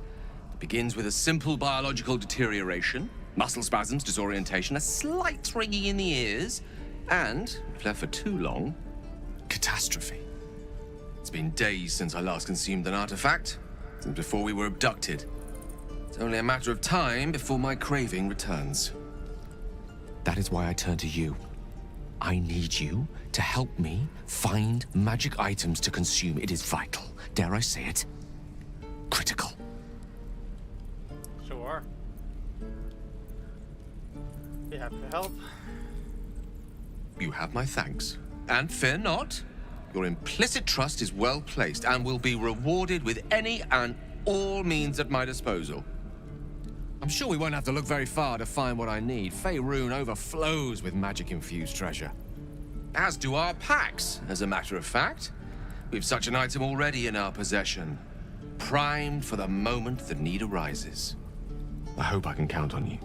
it begins with a simple biological deterioration, muscle spasms, disorientation, a slight ringing in the ears, And, if left for too long, catastrophe. It's been days since I last consumed an artifact, since before we were abducted. It's only a matter of time before my craving returns. That is why I turn to you. I need you to help me find magic items to consume. It is vital. Dare I say it? Critical.
Sure. You have to help.
You have my thanks. And fear not. Your implicit trust is well placed and will be rewarded with any and all means at my disposal. I'm sure we won't have to look very far to find what I need. Faerun overflows with magic-infused treasure. As do our packs, as a matter of fact. We've such an item already in our possession. Primed for the moment the need arises. I hope I can count on you.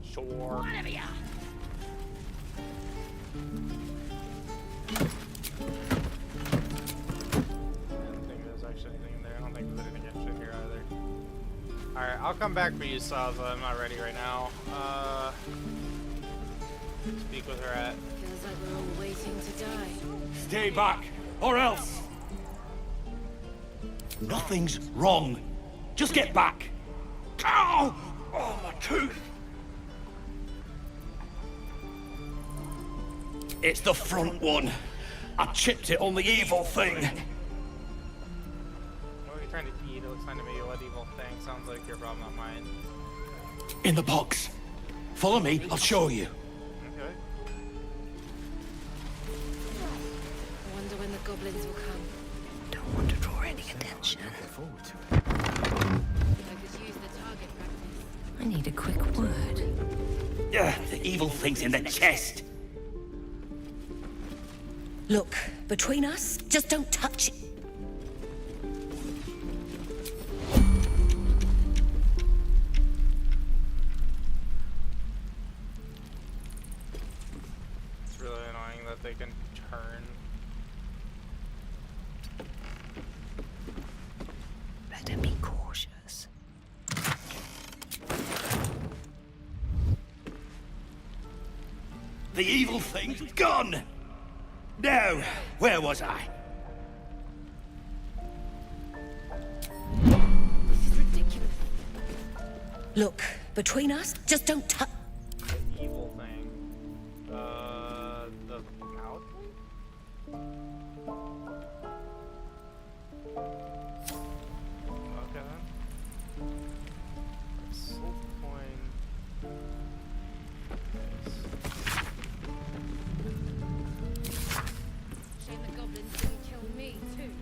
Sure.
Whatever you
Alright, I'll come back for you, Sava. I'm not ready right now. Speak with her at.
Feels like we're all waiting to die.
Stay back, or else! Nothing's wrong. Just get back. Ow! Oh, my tooth! It's the front one. I chipped it on the evil thing.
What are you trying to eat? It looks fine to me. What evil thing? Sounds like your problem, not mine.
In the box. Follow me, I'll show you.
Okay.
I wonder when the goblins will come.
Don't want to draw any attention.
I could use the target practice.
I need a quick word.
Yeah, the evil thing's in the chest.
Look, between us, just don't touch it.
It's really annoying that they can turn.
Better be cautious.
The evil thing's gone! Now, where was I?
This is ridiculous. Look, between us, just don't touch.
The evil thing. The mouth? Okay then. Soul coin.
Shame the goblins didn't kill me, too.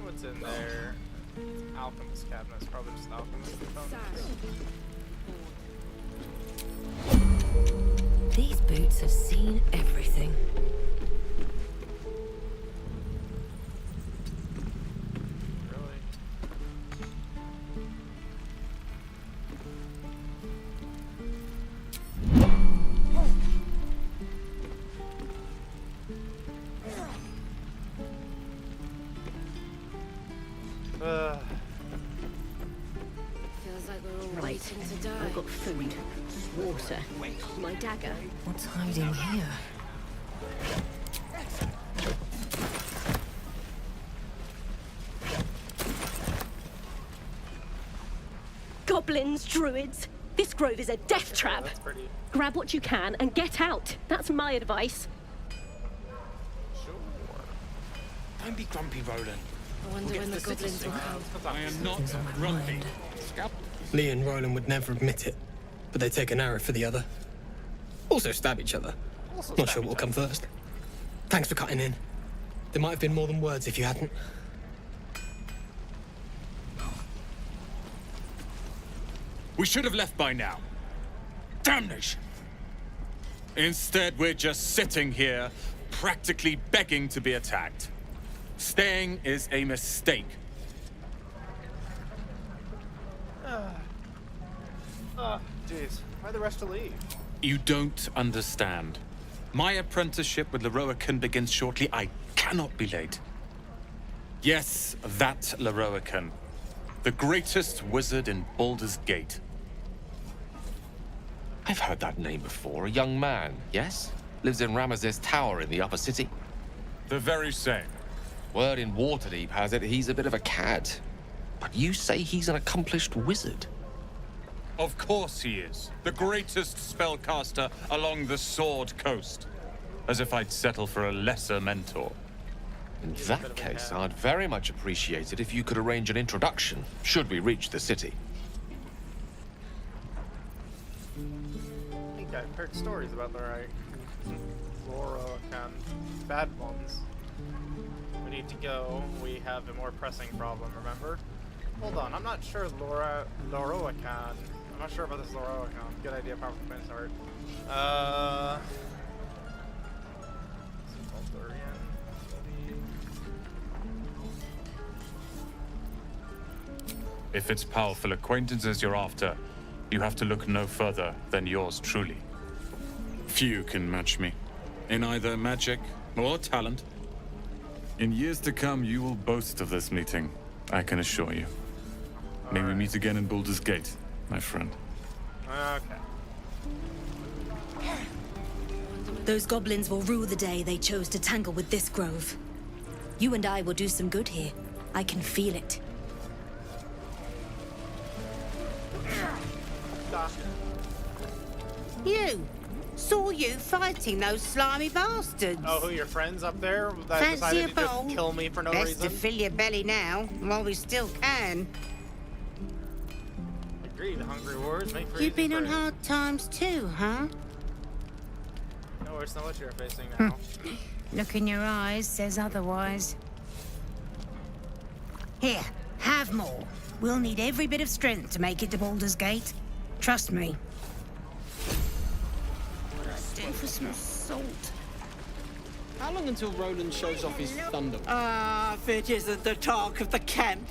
What's in there? Alchemist cabinet. It's probably just alchemist.
These boots have seen everything.
Really?
Feels like we're all waiting to die. I've got food, water, my dagger.
What's hiding here?
Goblins, druids. This grove is a death trap.
That's pretty.
Grab what you can and get out. That's my advice.
Don't be grumpy, Roland.
I wonder when the goblins will come.
I am not grumpy.
Lee and Roland would never admit it, but they take an arrow for the other. Also stab each other. Not sure what will come first. Thanks for cutting in. There might have been more than words if you hadn't.
We should have left by now. Damnation! Instead, we're just sitting here, practically begging to be attacked. Staying is a mistake.
Jeez. Why the rest to leave?
You don't understand. My apprenticeship with Leroican begins shortly. I cannot be late. Yes, that Leroican. The greatest wizard in Baldur's Gate.
I've heard that name before. A young man, yes? Lives in Ramesses Tower in the upper city.
The very same.
Word in Waterdeep has it he's a bit of a cad. But you say he's an accomplished wizard.
Of course he is. The greatest spellcaster along the Sword Coast. As if I'd settle for a lesser mentor.
In that case, I'd very much appreciate it if you could arrange an introduction, should we reach the city.
I think I've heard stories about the Loroakan. Bad ones. We need to go. We have a more pressing problem, remember? Hold on, I'm not sure Loroakan. I'm not sure about this Loroakan. Good idea, powerful twins heart.
If it's powerful acquaintances you're after, you have to look no further than yours truly. Few can match me, in either magic or talent. In years to come, you will boast of this meeting, I can assure you. May we meet again in Baldur's Gate, my friend.
Okay.
Those goblins will rue the day they chose to tangle with this grove. You and I will do some good here. I can feel it.
You! Saw you fighting those slimy bastards.
Oh, who, your friends up there that
Fancy
decided
a
to just
bowl?
kill me for no
Best
reason?
to fill your belly now, while we still can.
Agreed, hungry wars make for
You've
easy
been on
prey.
hard times too, huh?
No, it's not what you're facing now.
Look in your eyes says otherwise. Here, have more. We'll need every bit of strength to make it to Baldur's Gate. Trust me. Go for some salt.
How long until Roland shows off his thunder?
If it isn't the talk of the camp.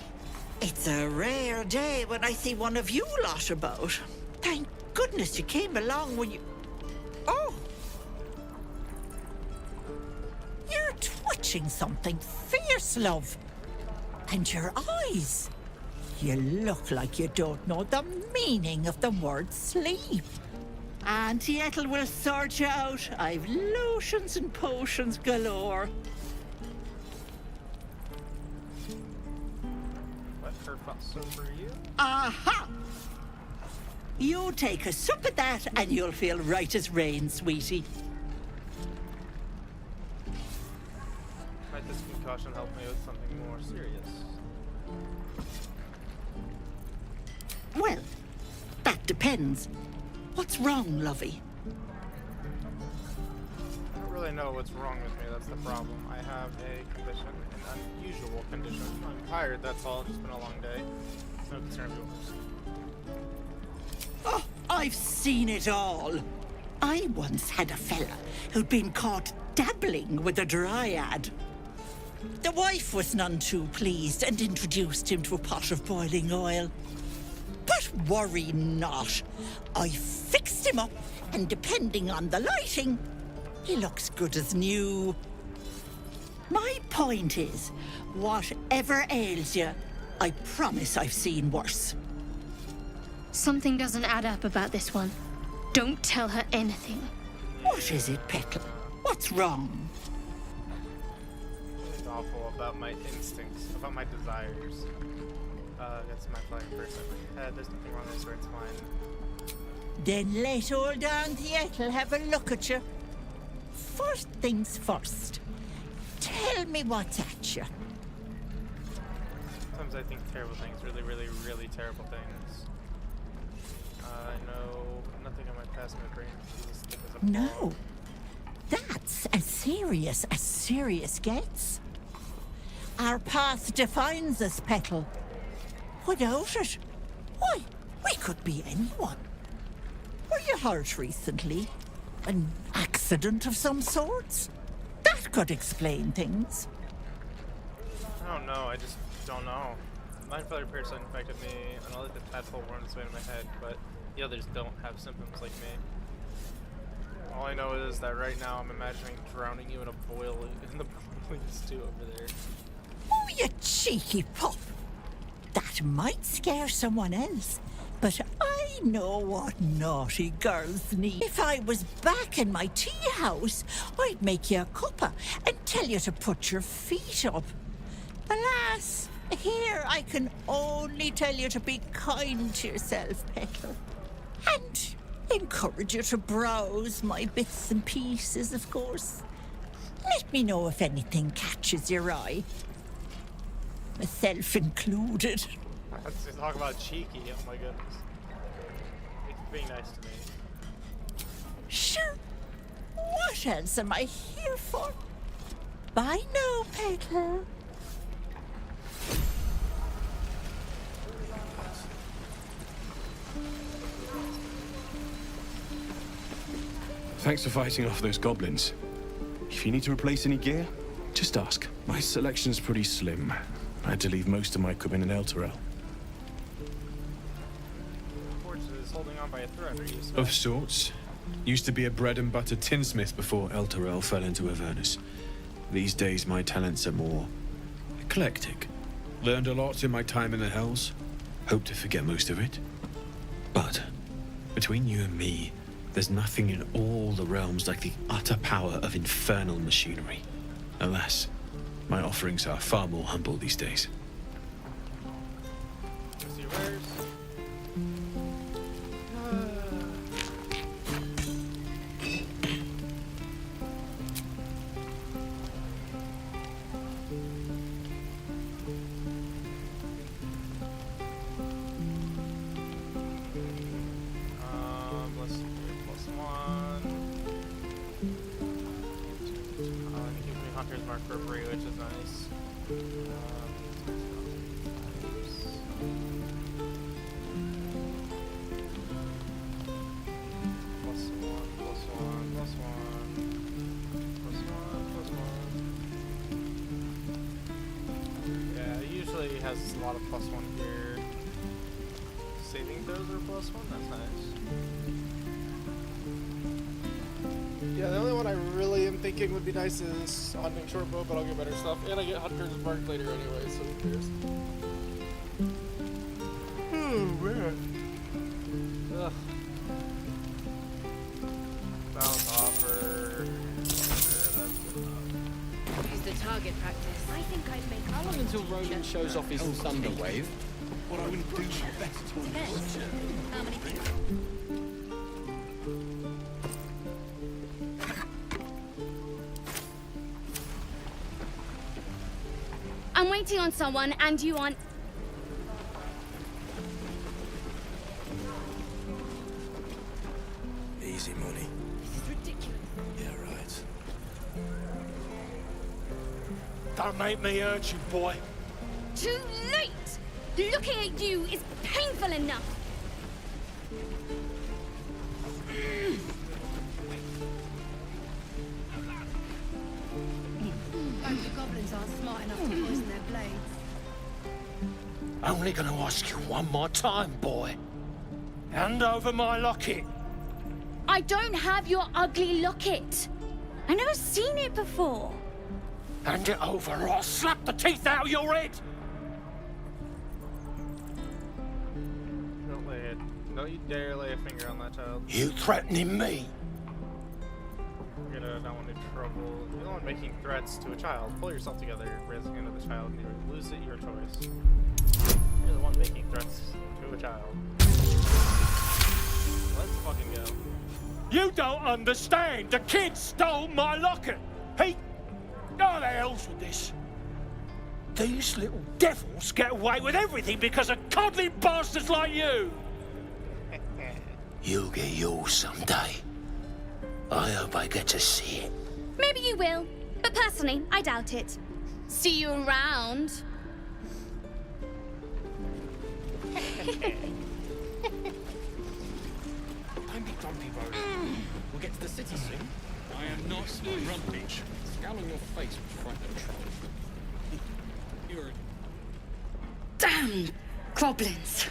It's a rare day when I see one of you lot about. Thank goodness you came along when you... Oh! You're twitching something fierce, love. And your eyes. You look like you don't know the meaning of the word sleep. Auntie Ethel will sort you out. I've lotions and potions galore.
Let her fuss over you.
Aha! You take a sup of that and you'll feel right as rain, sweetie.
Might this concussion help me with something more serious?
Well, that depends. What's wrong, lovey?
I don't really know what's wrong with me, that's the problem. I have a condition, an unusual condition. I'm tired, that's all. It's just been a long day. It's no concern of yours.
Oh, I've seen it all. I once had a fella who'd been caught dabbling with a dryad. The wife was none too pleased and introduced him to a pot of boiling oil. But worry not. I fixed him up, and depending on the lighting, he looks good as new. My point is, whatever ails you, I promise I've seen worse.
Something doesn't add up about this one. Don't tell her anything.
What is it, Petal? What's wrong?
It's awful about my instincts, about my desires. That's my flying person. There's nothing wrong with this where it's fine.
Then let old Auntie Ethel have a look at you. First things first. Tell me what's at you.
Sometimes I think terrible things, really, really, really terrible things. I know nothing on my past my brain feels thick as a
No. That's as serious gets. Our past defines us, Petal. Without it, why, we could be anyone. Were you hurt recently? An accident of some sorts? That could explain things.
I don't know, I just don't know. Mind Flayer Parasite infected me, and I let the tadpole run its way in my head, but the others don't have symptoms like me. All I know is that right now I'm imagining drowning you in a boil in the boiling stew over there.
Oh, you cheeky pup. That might scare someone else, But I know what naughty girls need. If I was back in my tea house, I'd make you a cuppa and tell you to put your feet up. Alas, here I can only tell you to be kind to yourself, Peckle. And encourage you to browse my bits and pieces, of course. Let me know if anything catches your eye. Myself included.
Let's just talk about cheeky. Oh my goodness. It's being nice to me.
Sure. What else am I here for? Bye now, Peckle.
Thanks for fighting off those goblins. If you need to replace any gear, just ask. My selection's pretty slim. I had to leave most of my equipment in Elturel.
Is holding on by a thread, are you saying?
Of sorts. Used to be a bread and butter tinsmith before Elturel fell into Avernus. These days my talents are more eclectic. Learned a lot in my time in the Hells. Hope to forget most of it. But between you and me, there's nothing in all the realms like the utter power of infernal machinery. Alas, my offerings are far more humble these days.
Let's do +1. Give me Hunter's Mark for free, which is nice. Yeah, it usually has a lot of +1 here. Saving throws are +1, that's nice. Yeah, the only one I really am thinking would be nice is Hunting Shortbow, but I'll get better stuff. And I get Hunter's Mark later anyway, so who cares? Oh, man. Ugh. Bounce offer. Sure, that's good enough.
Use the target practice. I think I'd make.
How long until Roland shows off his thunder wave?
What I would do better to
How many people?
I'm waiting on someone, and you aren't.
Easy money.
This is ridiculous.
Yeah, right. Don't make me hurt you, boy.
Too late! Looking at you is painful enough.
Hope the goblins aren't smart enough to poison their blades.
Only gonna ask you one more time, boy. Hand over my locket.
I don't have your ugly locket. I've never seen it before.
Hand it over or I'll slap the teeth out of your head.
Don't lay it. Don't you dare lay a finger on that child.
You threatening me?
You're gonna not want any trouble. You're the one making threats to a child. Pull yourself together, raising into the child, and you lose it, your choice. You're the one making threats to a child. Let's fucking go.
You don't understand. The kid stole my locket. He... Oh, the hell's with this? These little devils get away with everything because of coddling bastards like you. You'll get yours someday. I hope I get to see it.
Maybe you will, but personally, I doubt it. See you around.
Don't be grumpy, Roland. We'll get to the city soon.
I am not grumpy.
Scowl on your face will frighten the troll.
You're...
Damn goblins!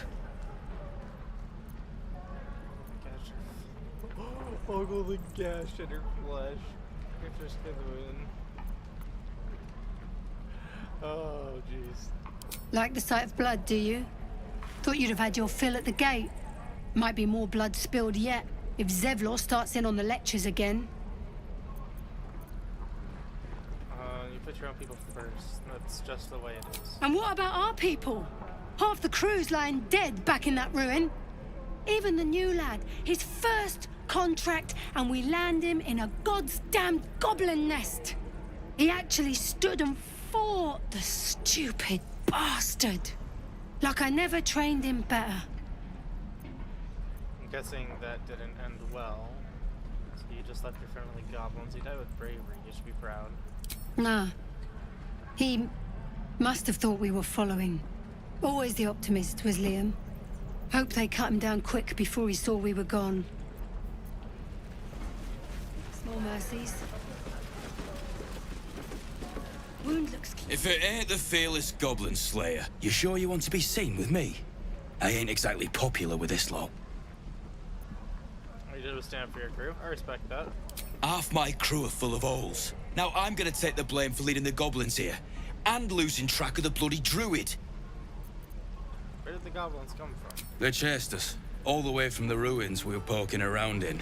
Ogle the gash in her flesh. Interest in the moon. Oh, jeez.
Like the sight of blood, do you?
Thought you'd have had your fill at the gate. Might be more blood spilled yet if Zevlor starts in on the lectures again.
You put your own people first. That's just the way it is.
And what about our people? Half the crew's lying dead back in that ruin. Even the new lad, his first contract, and we land him in a god's damned goblin nest. He actually stood and fought, the stupid bastard. Like I never trained him better.
I'm guessing that didn't end well. So you just left your friendly goblins. He died with bravery. You should be proud.
Nah. He must have thought we were following. Always the optimist was Liam. Hope they cut him down quick before he saw we were gone. Small mercies. Wound looks...
If it ain't the fearless goblin slayer, you sure you want to be seen with me? I ain't exactly popular with this lot.
You did stand for your crew. I respect that.
Half my crew are full of holes. Now I'm gonna take the blame for leading the goblins here, and losing track of the bloody druid.
Where did the goblins come from?
They chased us, all the way from the ruins we were poking around in.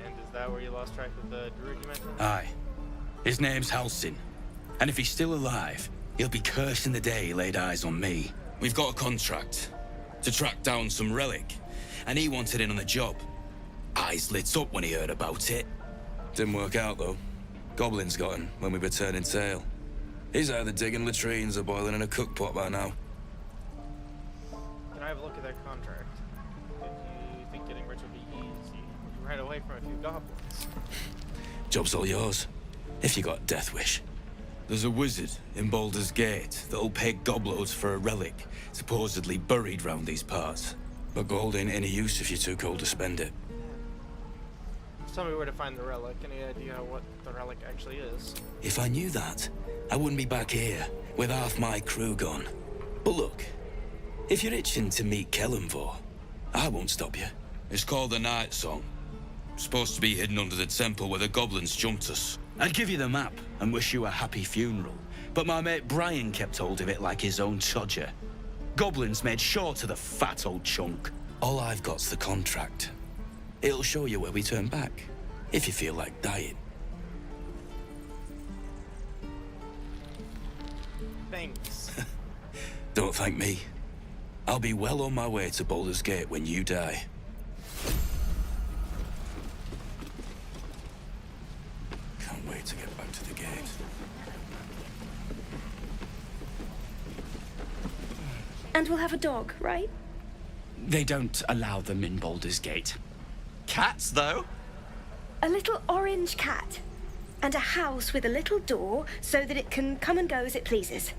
And is that where you lost track of the druid you mentioned?
Aye. His name's Halsin, and if he's still alive, he'll be cursing the day he laid eyes on me. We've got a contract to track down some relic, and he wanted in on the job. Eyes lit up when he heard about it. Didn't work out, though. Goblins got him when we were turning tail. He's either digging latrines or boiling in a cookpot by now.
Can I have a look at that contract? If you think getting rich would be easy, you ran away from a few goblins.
Job's all yours, if you got a death wish. There's a wizard in Baldur's Gate that'll pay gobloads for a relic supposedly buried round these parts. But gold ain't any use if you're too cold to spend it.
Just tell me where to find the relic. Any idea what the relic actually is?
If I knew that, I wouldn't be back here with half my crew gone. But look, if you're itching to meet Kellenvor, I won't stop you. It's called the Night Song. Supposed to be hidden under the temple where the goblins jumped us. I'd give you the map and wish you a happy funeral, but my mate Brian kept hold of it like his own Todger. Goblins made sure to the fat old chunk. All I've got's the contract. It'll show you where we turn back, if you feel like dying.
Thanks.
Don't thank me. I'll be well on my way to Baldur's Gate when you die. Can't wait to get back to the gate.
And we'll have a dog, right?
They don't allow them in Baldur's Gate. Cats, though?
A little orange cat. And a house with a little door so that it can come and go as it pleases.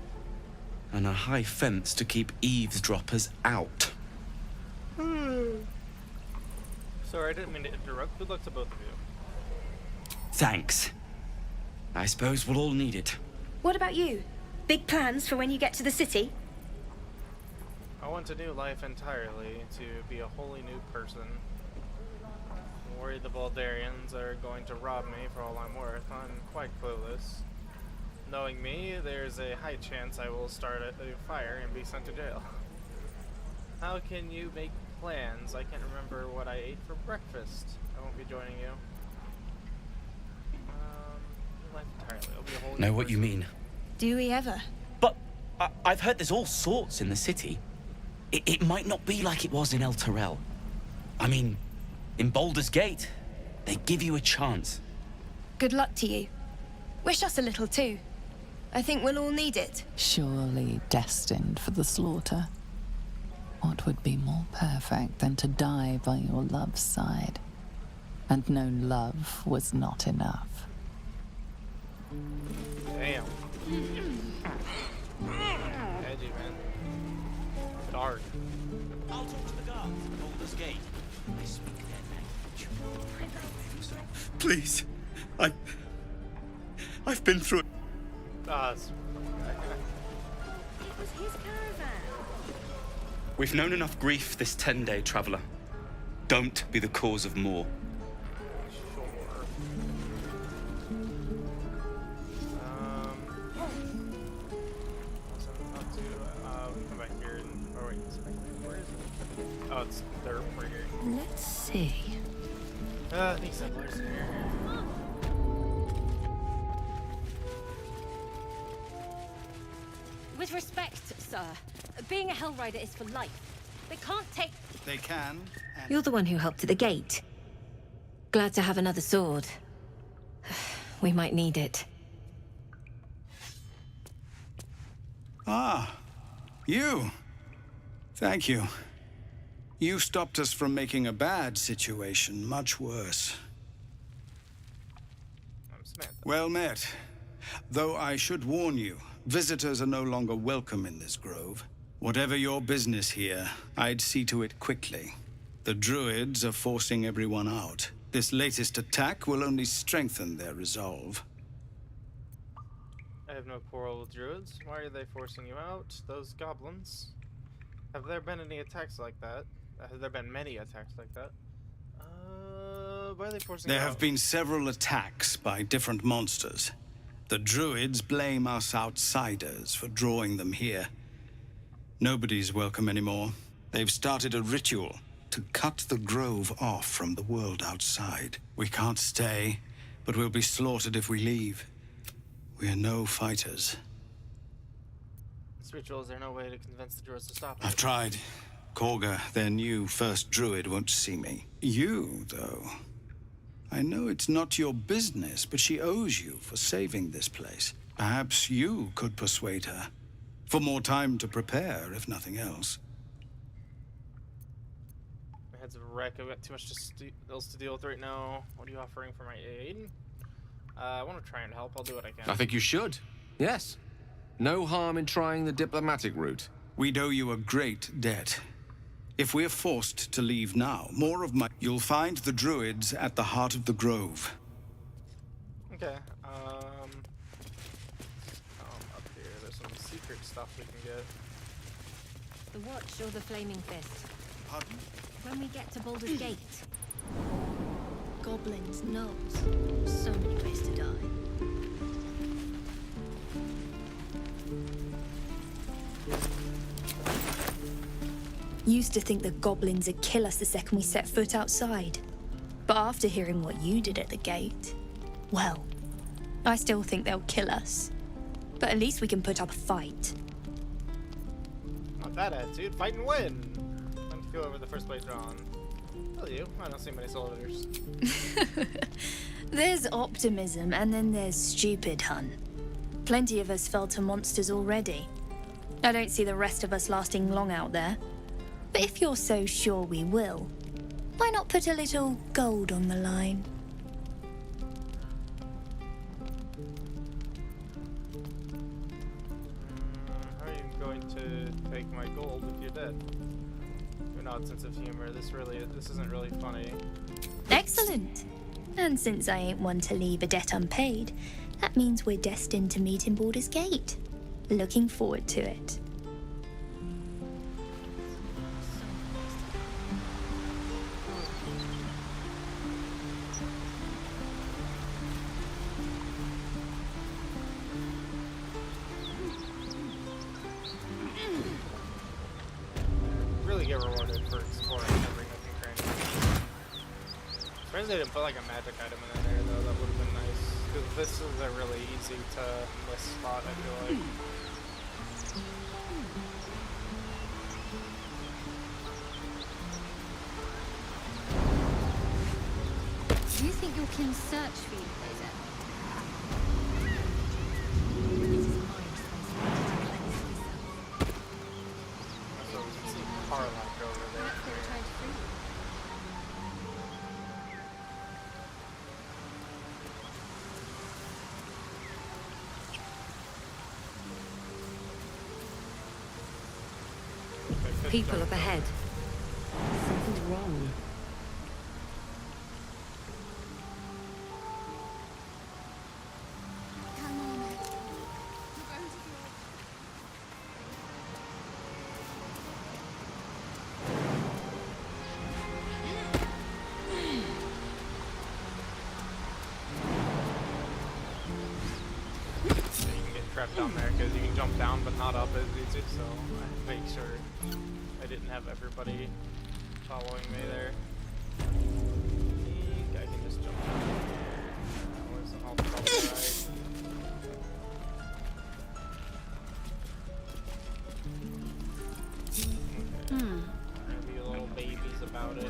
And a high fence to keep eavesdroppers out.
Sorry, I didn't mean to interrupt. Good luck to both of you.
Thanks. I suppose we'll all need it.
What about you? Big plans for when you get to the city?
I want a new life entirely, to be a wholly new person. I'm worried the Baldurians are going to rob me for all I'm worth. I'm quite clueless. Knowing me, there's a high chance I will start a fire and be sent to jail. How can you make plans? I can't remember what I ate for breakfast. I won't be joining you. New life entirely. I'll be a wholly
Know
new
what you
person.
mean?
Do we ever?
But I've heard there's all sorts in the city. It might not be like it was in El Terrell. I mean, in Baldur's Gate, they give you a chance.
Good luck to you. Wish us a little too. I think we'll all need it.
Surely destined for the slaughter. What would be more perfect than to die by your love's side? And no love was not enough.
Damn. Edgy, man. Dark.
I'll talk to the guards at Baldur's Gate. They speak their language. Please. I've been through it.
It was his caravan.
We've known enough grief this 10-day traveler. Don't be the cause of more.
Sure. Also, not to come back here and
see.
These settlers.
With respect, sir, being a Hellrider is for life. They can't take...
They can, and...
You're the one who helped at the gate. Glad to have another sword. We might need it.
Ah, you. Thank you. You stopped us from making a bad situation much worse.
I'm Samantha.
Well met. Though I should warn you, visitors are no longer welcome in this grove. Whatever your business here, I'd see to it quickly. The druids are forcing everyone out. This latest attack will only strengthen their resolve.
I have no quarrel with druids. Why are they forcing you out? Those goblins. Have there been any attacks like that? Have there been many attacks like that? Why are they forcing you out?
There have been several attacks by different monsters. The druids blame us outsiders for drawing them here. Nobody's welcome anymore. They've started a ritual to cut the grove off from the world outside. We can't stay, but we'll be slaughtered if we leave. We're no fighters.
This ritual, is there no way to convince the druids to stop it?
I've tried. Korga, their new first druid, won't see me. You, though. I know it's not your business, but she owes you for saving this place. Perhaps you could persuade her. For more time to prepare, if nothing else.
My head's a wreck. I've got too much else to deal with right now. What are you offering for my aid? I want to try and help. I'll do what I can.
I think you should. Yes. No harm in trying the diplomatic route.
We'd owe you a great debt. If we're forced to leave now, more of my... You'll find the druids at the heart of the grove.
Okay, up here, there's some secret stuff we can get.
The watch or the flaming fist?
Pardon?
When we get to Baldur's Gate.
Goblins, gnolls. So many ways to die.
Used to think the goblins would kill us the second we set foot outside. But after hearing what you did at the gate, well, I still think they'll kill us. But at least we can put up a fight.
Not that attitude. Fight and win. Time to go over the first place drawn. Tell you, I don't see many soldiers.
There's optimism, and then there's stupid, hun. Plenty of us fell to monsters already. I don't see the rest of us lasting long out there. But if you're so sure we will, why not put a little gold on the line?
How are you going to take my gold if you're dead? An odd sense of humor. This isn't really funny.
Excellent. And since I ain't one to leave a debt unpaid, that means we're destined to meet in Baldur's Gate. Looking forward to it.
Really get rewarded for exploring every nook and cranny. Surprised they didn't put like a magic item in there though. That would have been nice. Because this is a really easy to miss spot, I feel like.
Do you think your kin search for you, Blazer?
So we can see Harlock over there.
People up ahead. Something's wrong.
Trapped down there because you can jump down but not up as easy, so I make sure I didn't have everybody following me there. I can just jump. Where's the health Maybe little babies about it.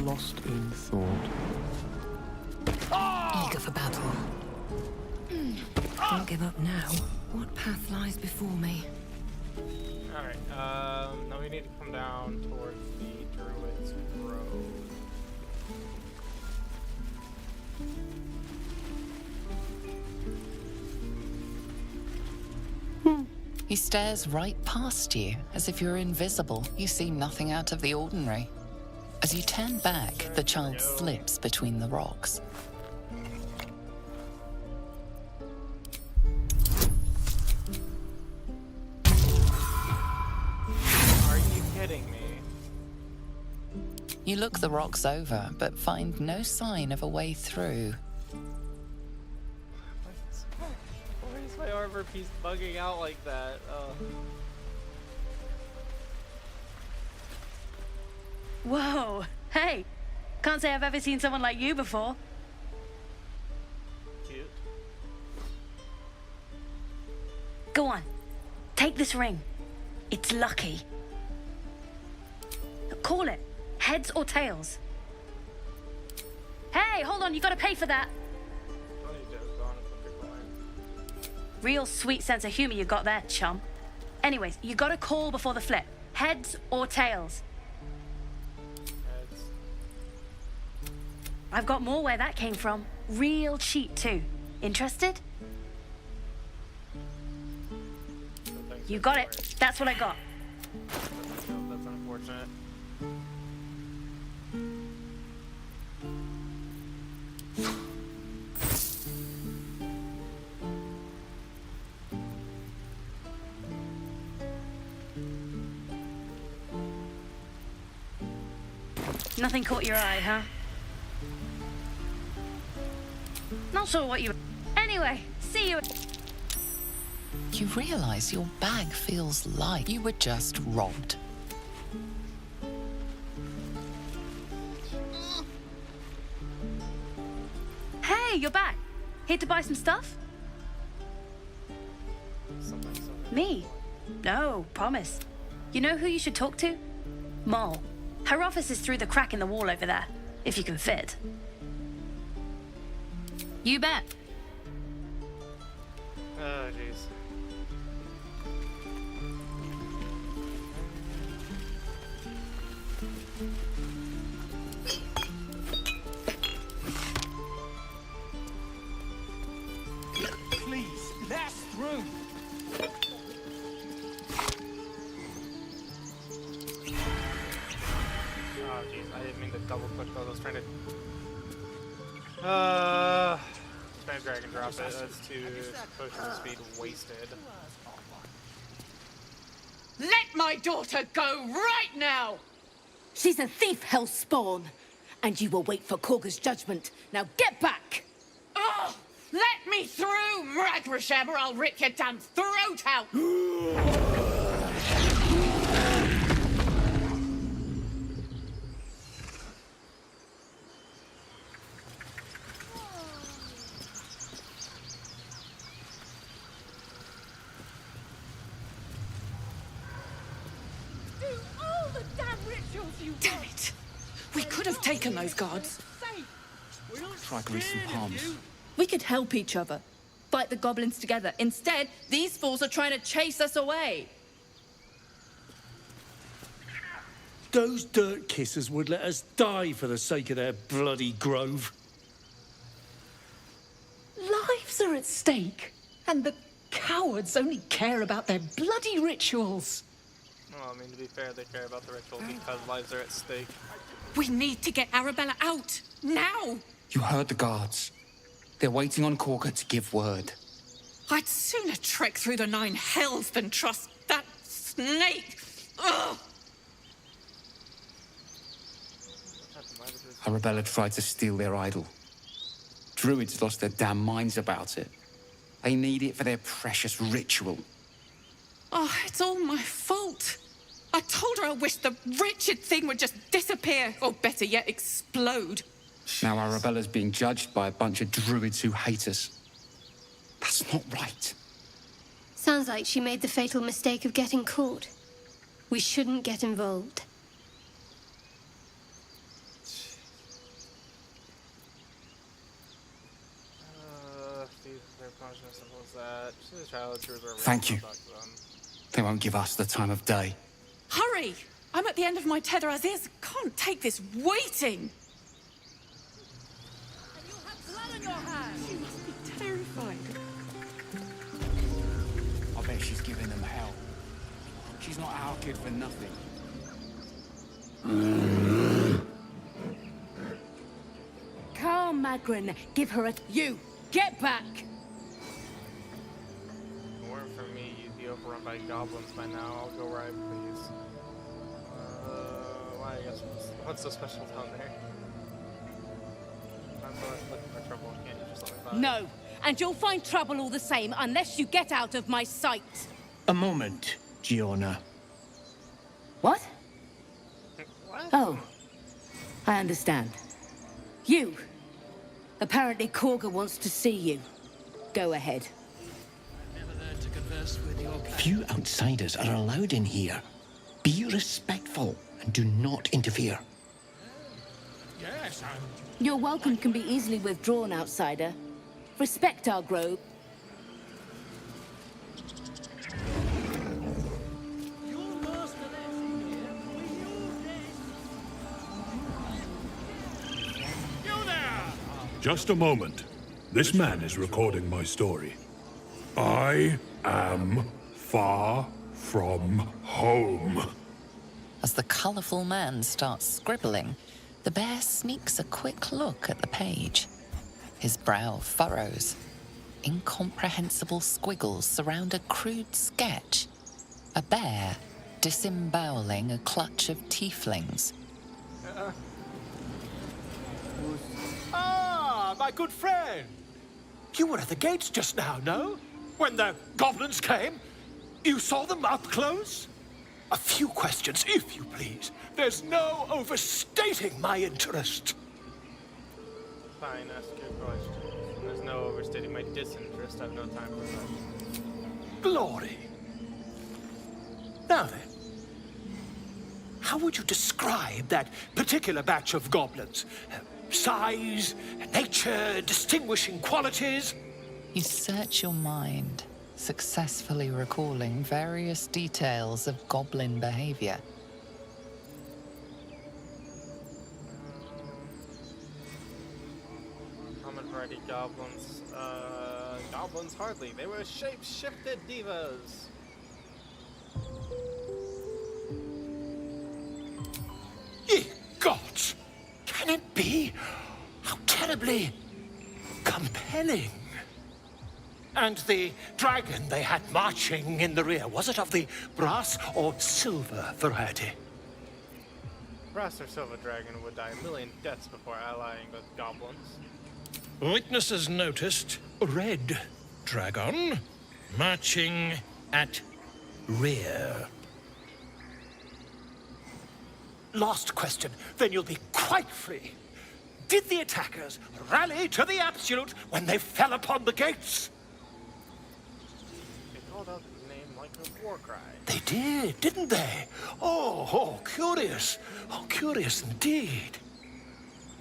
Lost in thought.
Eager for battle. Don't give up now. What path lies before me?
Alright, now we need to come down towards the Druid's Grove.
He stares right past you, as if you're invisible. You seem nothing out of the ordinary. As you turn back, the child slips between the rocks.
Are you kidding me?
You look the rocks over, but find no sign of a way through.
Why is my armor piece bugging out like that?
Whoa! Hey! Can't say I've ever seen someone like you before.
Cute.
Go on. Take this ring. It's lucky. Call it. Heads or tails. Hey, hold on, you gotta pay for that. Real sweet sense of humor you got there, chum. Anyways, you gotta call before the flip. Heads or tails.
Heads.
I've got more where that came from. Real cheap too. Interested? You got it. That's what I got.
That's unfortunate.
Nothing caught your eye, huh? Not sure what you... Anyway, see you...
You realize your bag feels light. You were just robbed.
Hey, you're back. Here to buy some stuff? Me? No, promise. You know who you should talk to? Moll. Her office is through the crack in the wall over there, if you can fit. You bet.
Oh, jeez.
Please, let us through.
Oh, jeez, I didn't mean to double click those. I was trying to. Trying to drag and drop it. That's too potion speed wasted.
Let my daughter go right now!
She's a thief, hellspawn. And you will wait for Korga's judgment. Now get back!
Oh, let me through, Mragrashem, or I'll rip your damn throat out!
Do all the damn rituals you
Damn it! We could have taken those guards.
Try greasing palms.
We could help each other. Fight the goblins together. Instead, these fools are trying to chase us away.
Those dirt kissers would let us die for the sake of their bloody grove.
Lives are at stake. And the cowards only care about their bloody rituals.
Well, I mean, to be fair, they care about the ritual because lives are at stake.
We need to get Arabella out, now!
You heard the guards. They're waiting on Korga to give word.
I'd sooner trek through the 9 hells than trust that snake! Ugh!
Arabella tried to steal their idol. Druids lost their damn minds about it. They need it for their precious ritual.
Oh, it's all my fault. I told her I wished the wretched thing would just disappear, or better yet, explode.
Now Arabella's being judged by a bunch of druids who hate us. That's not right.
Sounds like she made the fatal mistake of getting caught. We shouldn't get involved.
Thank you. They won't give us the time of day.
Hurry! I'm at the end of my tether as is. Can't take this waiting. And you have blood on your hands. You must be terrified.
I bet she's giving them hell. She's not our kid for nothing.
Calm, Magrin. Give her a... You! Get back!
If it weren't for me, you'd be overrun by goblins by now. I'll go ride, please. Why? I guess what's so special down there? I'm looking for trouble. Can't you just let me by?
No, and you'll find trouble all the same unless you get out of my sight.
A moment, Giona.
What?
What?
Oh, I understand. You. Apparently Korga wants to see you. Go ahead.
Few outsiders are allowed in here. Be respectful and do not interfere. Yes,
Your welcome can be easily withdrawn, outsider. Respect our grove.
Just a moment. This man is recording my story. I am far from home.
As the colourful man starts scribbling, the bear sneaks a quick look at the page. His brow furrows. Incomprehensible squiggles surround a crude sketch. A bear disemboweling a clutch of tieflings.
Ah, my good friend. You were at the gates just now, no? When the goblins came? You saw them up close? A few questions, if you please. There's no overstating my interest.
Fine, ask your question. There's no overstating my disinterest. I have no time for that.
Glory. Now then, how would you describe that particular batch of goblins? Size, nature, distinguishing qualities?
You search your mind, successfully recalling various details of goblin behavior.
Common variety goblins. Goblins hardly. They were shape-shifted divas.
Ye gods! Can it be? How terribly compelling. And the dragon they had marching in the rear, was it of the brass or silver variety?
Brass or silver dragon would die a million deaths before allying with goblins.
Witnesses noticed a red dragon marching at rear. Last question, then you'll be quite free. Did the attackers rally to the absolute when they fell upon the gates?
They called out the name like a war cry.
They did, didn't they? Oh, curious. Oh, curious indeed.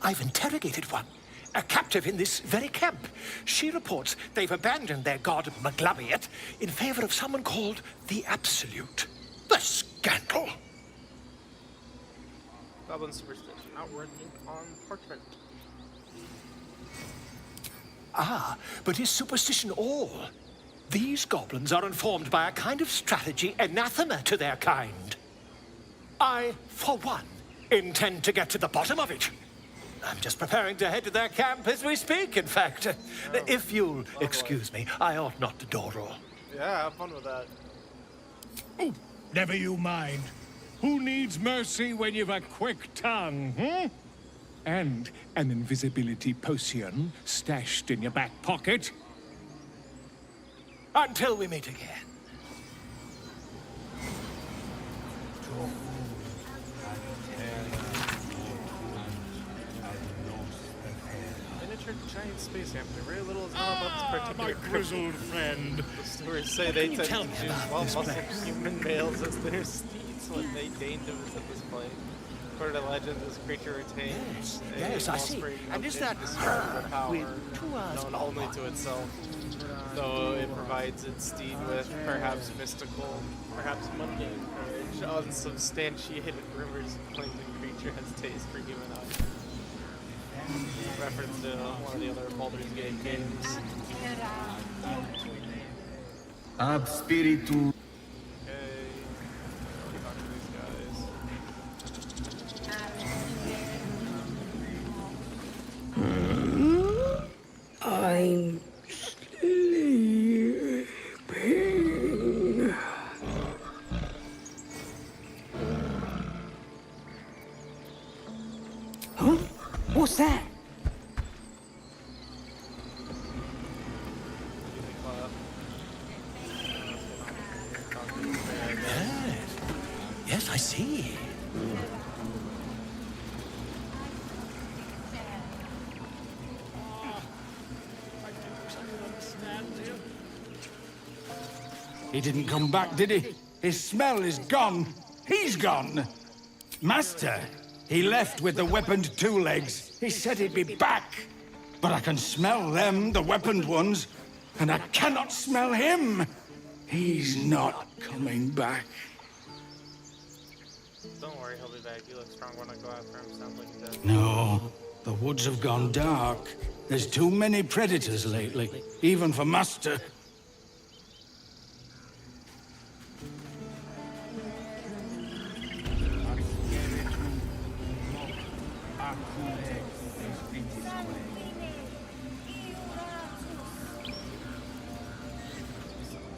I've interrogated one, a captive in this very camp. She reports they've abandoned their god Maglabiet in favor of someone called the Absolute. The scandal!
Goblin superstition, outward ink on parchment.
Ah, but is superstition all? These goblins are informed by a kind of strategy anathema to their kind. I, for one, intend to get to the bottom of it. I'm just preparing to head to their camp as we speak, in fact. If you'll excuse me, I ought not to door roll.
Yeah, have fun with that.
Oh, never you mind. Who needs mercy when you've a quick tongue, And an invisibility potion stashed in your back pocket?
Until we meet again.
cool. Miniature giant space hamster. Very little is known about this particular
my grizzled friend.
The stories say
What
they
can you
tend
tell
to
me
choose
about this
well-muscled
place?
human males as their steeds when they deign to visit this place. According to legend, this creature retains
yes,
a
I see.
offspring
And is
of
that
indescribable power
with 2 R's?
known only to itself. So it provides its steed with perhaps mystical, perhaps mundane courage. Unsubstantiated rumors claim the creature has taste for human eyes. Reference to one of the other Baldur's Gate games.
Ab spiritu.
I'm sleeping. Huh? What's that?
Yes, I see.
He didn't come back, did he? His smell is gone. He's gone. Master, he left with the weaponed 2 legs. He said he'd be back. But I can smell them, the weaponed ones, and I cannot smell him. He's not coming back.
Don't worry, he'll be back. You look strong when I go after him. Sounds like he does.
No, the woods have gone dark. There's too many predators lately, even for Master.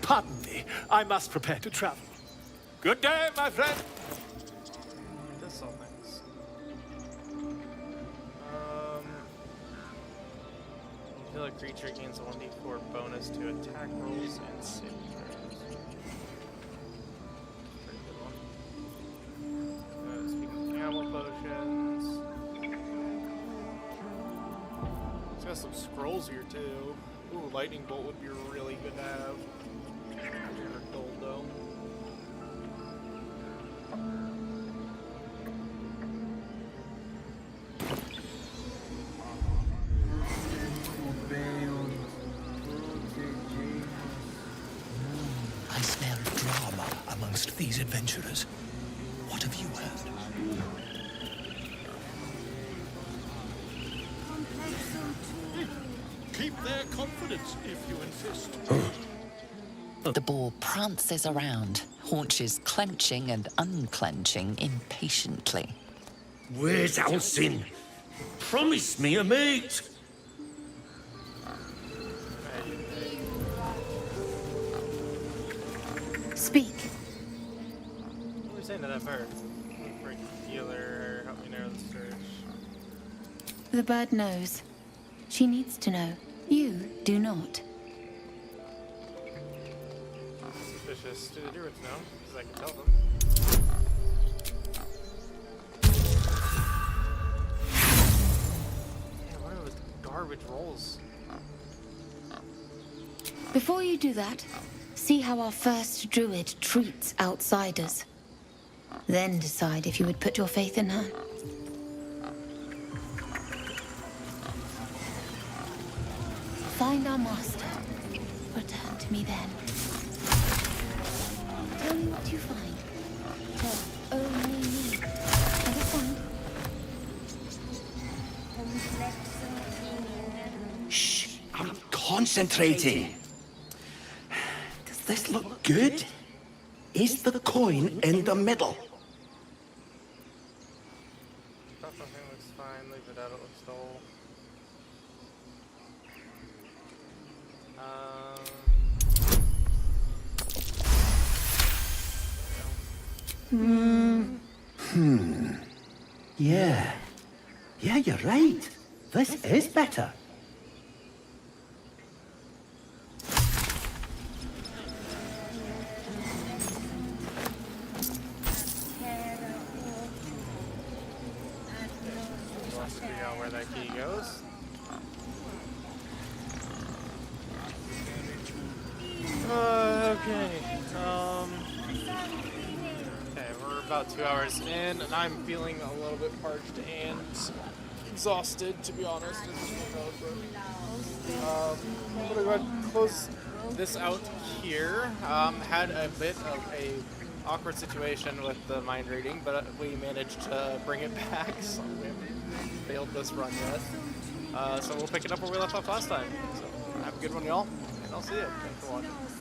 Pardon me. I must prepare to travel. Good day, my friend.
It does sell things. Kill a creature gains a 1d4 bonus to attack rolls and saving throws. Pretty good one. Speaking of ammo potions. It's got some scrolls here too. Ooh, lightning bolt would be really good to have. 300 gold though.
I smell drama amongst these adventurers. What have you heard?
Keep their confidence if you insist.
The boar prances around, haunches clenching and unclenching impatiently.
Where's Alcin? Promise me a mate.
Speak.
What were you saying to that bird? Look for a healer, help me narrow the search.
The bird knows. She needs to know. You do not.
Suspicious. Do the druids know? Because I can tell them. Man, what are those garbage rolls?
Before you do that, see how our first druid treats outsiders. Then decide if you would put your faith in her. Find our master. Return to me then. Tell me what you find. Tell only me. Understand?
Shh, I'm concentrating. Does this look good? Is the coin in the middle?
Stuff on him looks fine. Leave it out. It looks dull.
Yeah. Yeah, you're right. This is better.
key goes. Okay. Okay, we're about 2 hours in, and I'm feeling a little bit parched and exhausted, to be honest. I'm gonna go ahead and close this out here. Had a bit of a awkward situation with the mind reading, but we managed to bring it back, so we haven't failed this run yet. So we'll pick it up where we left off last time. So have a good one, y'all, and I'll see you. Thanks for watching.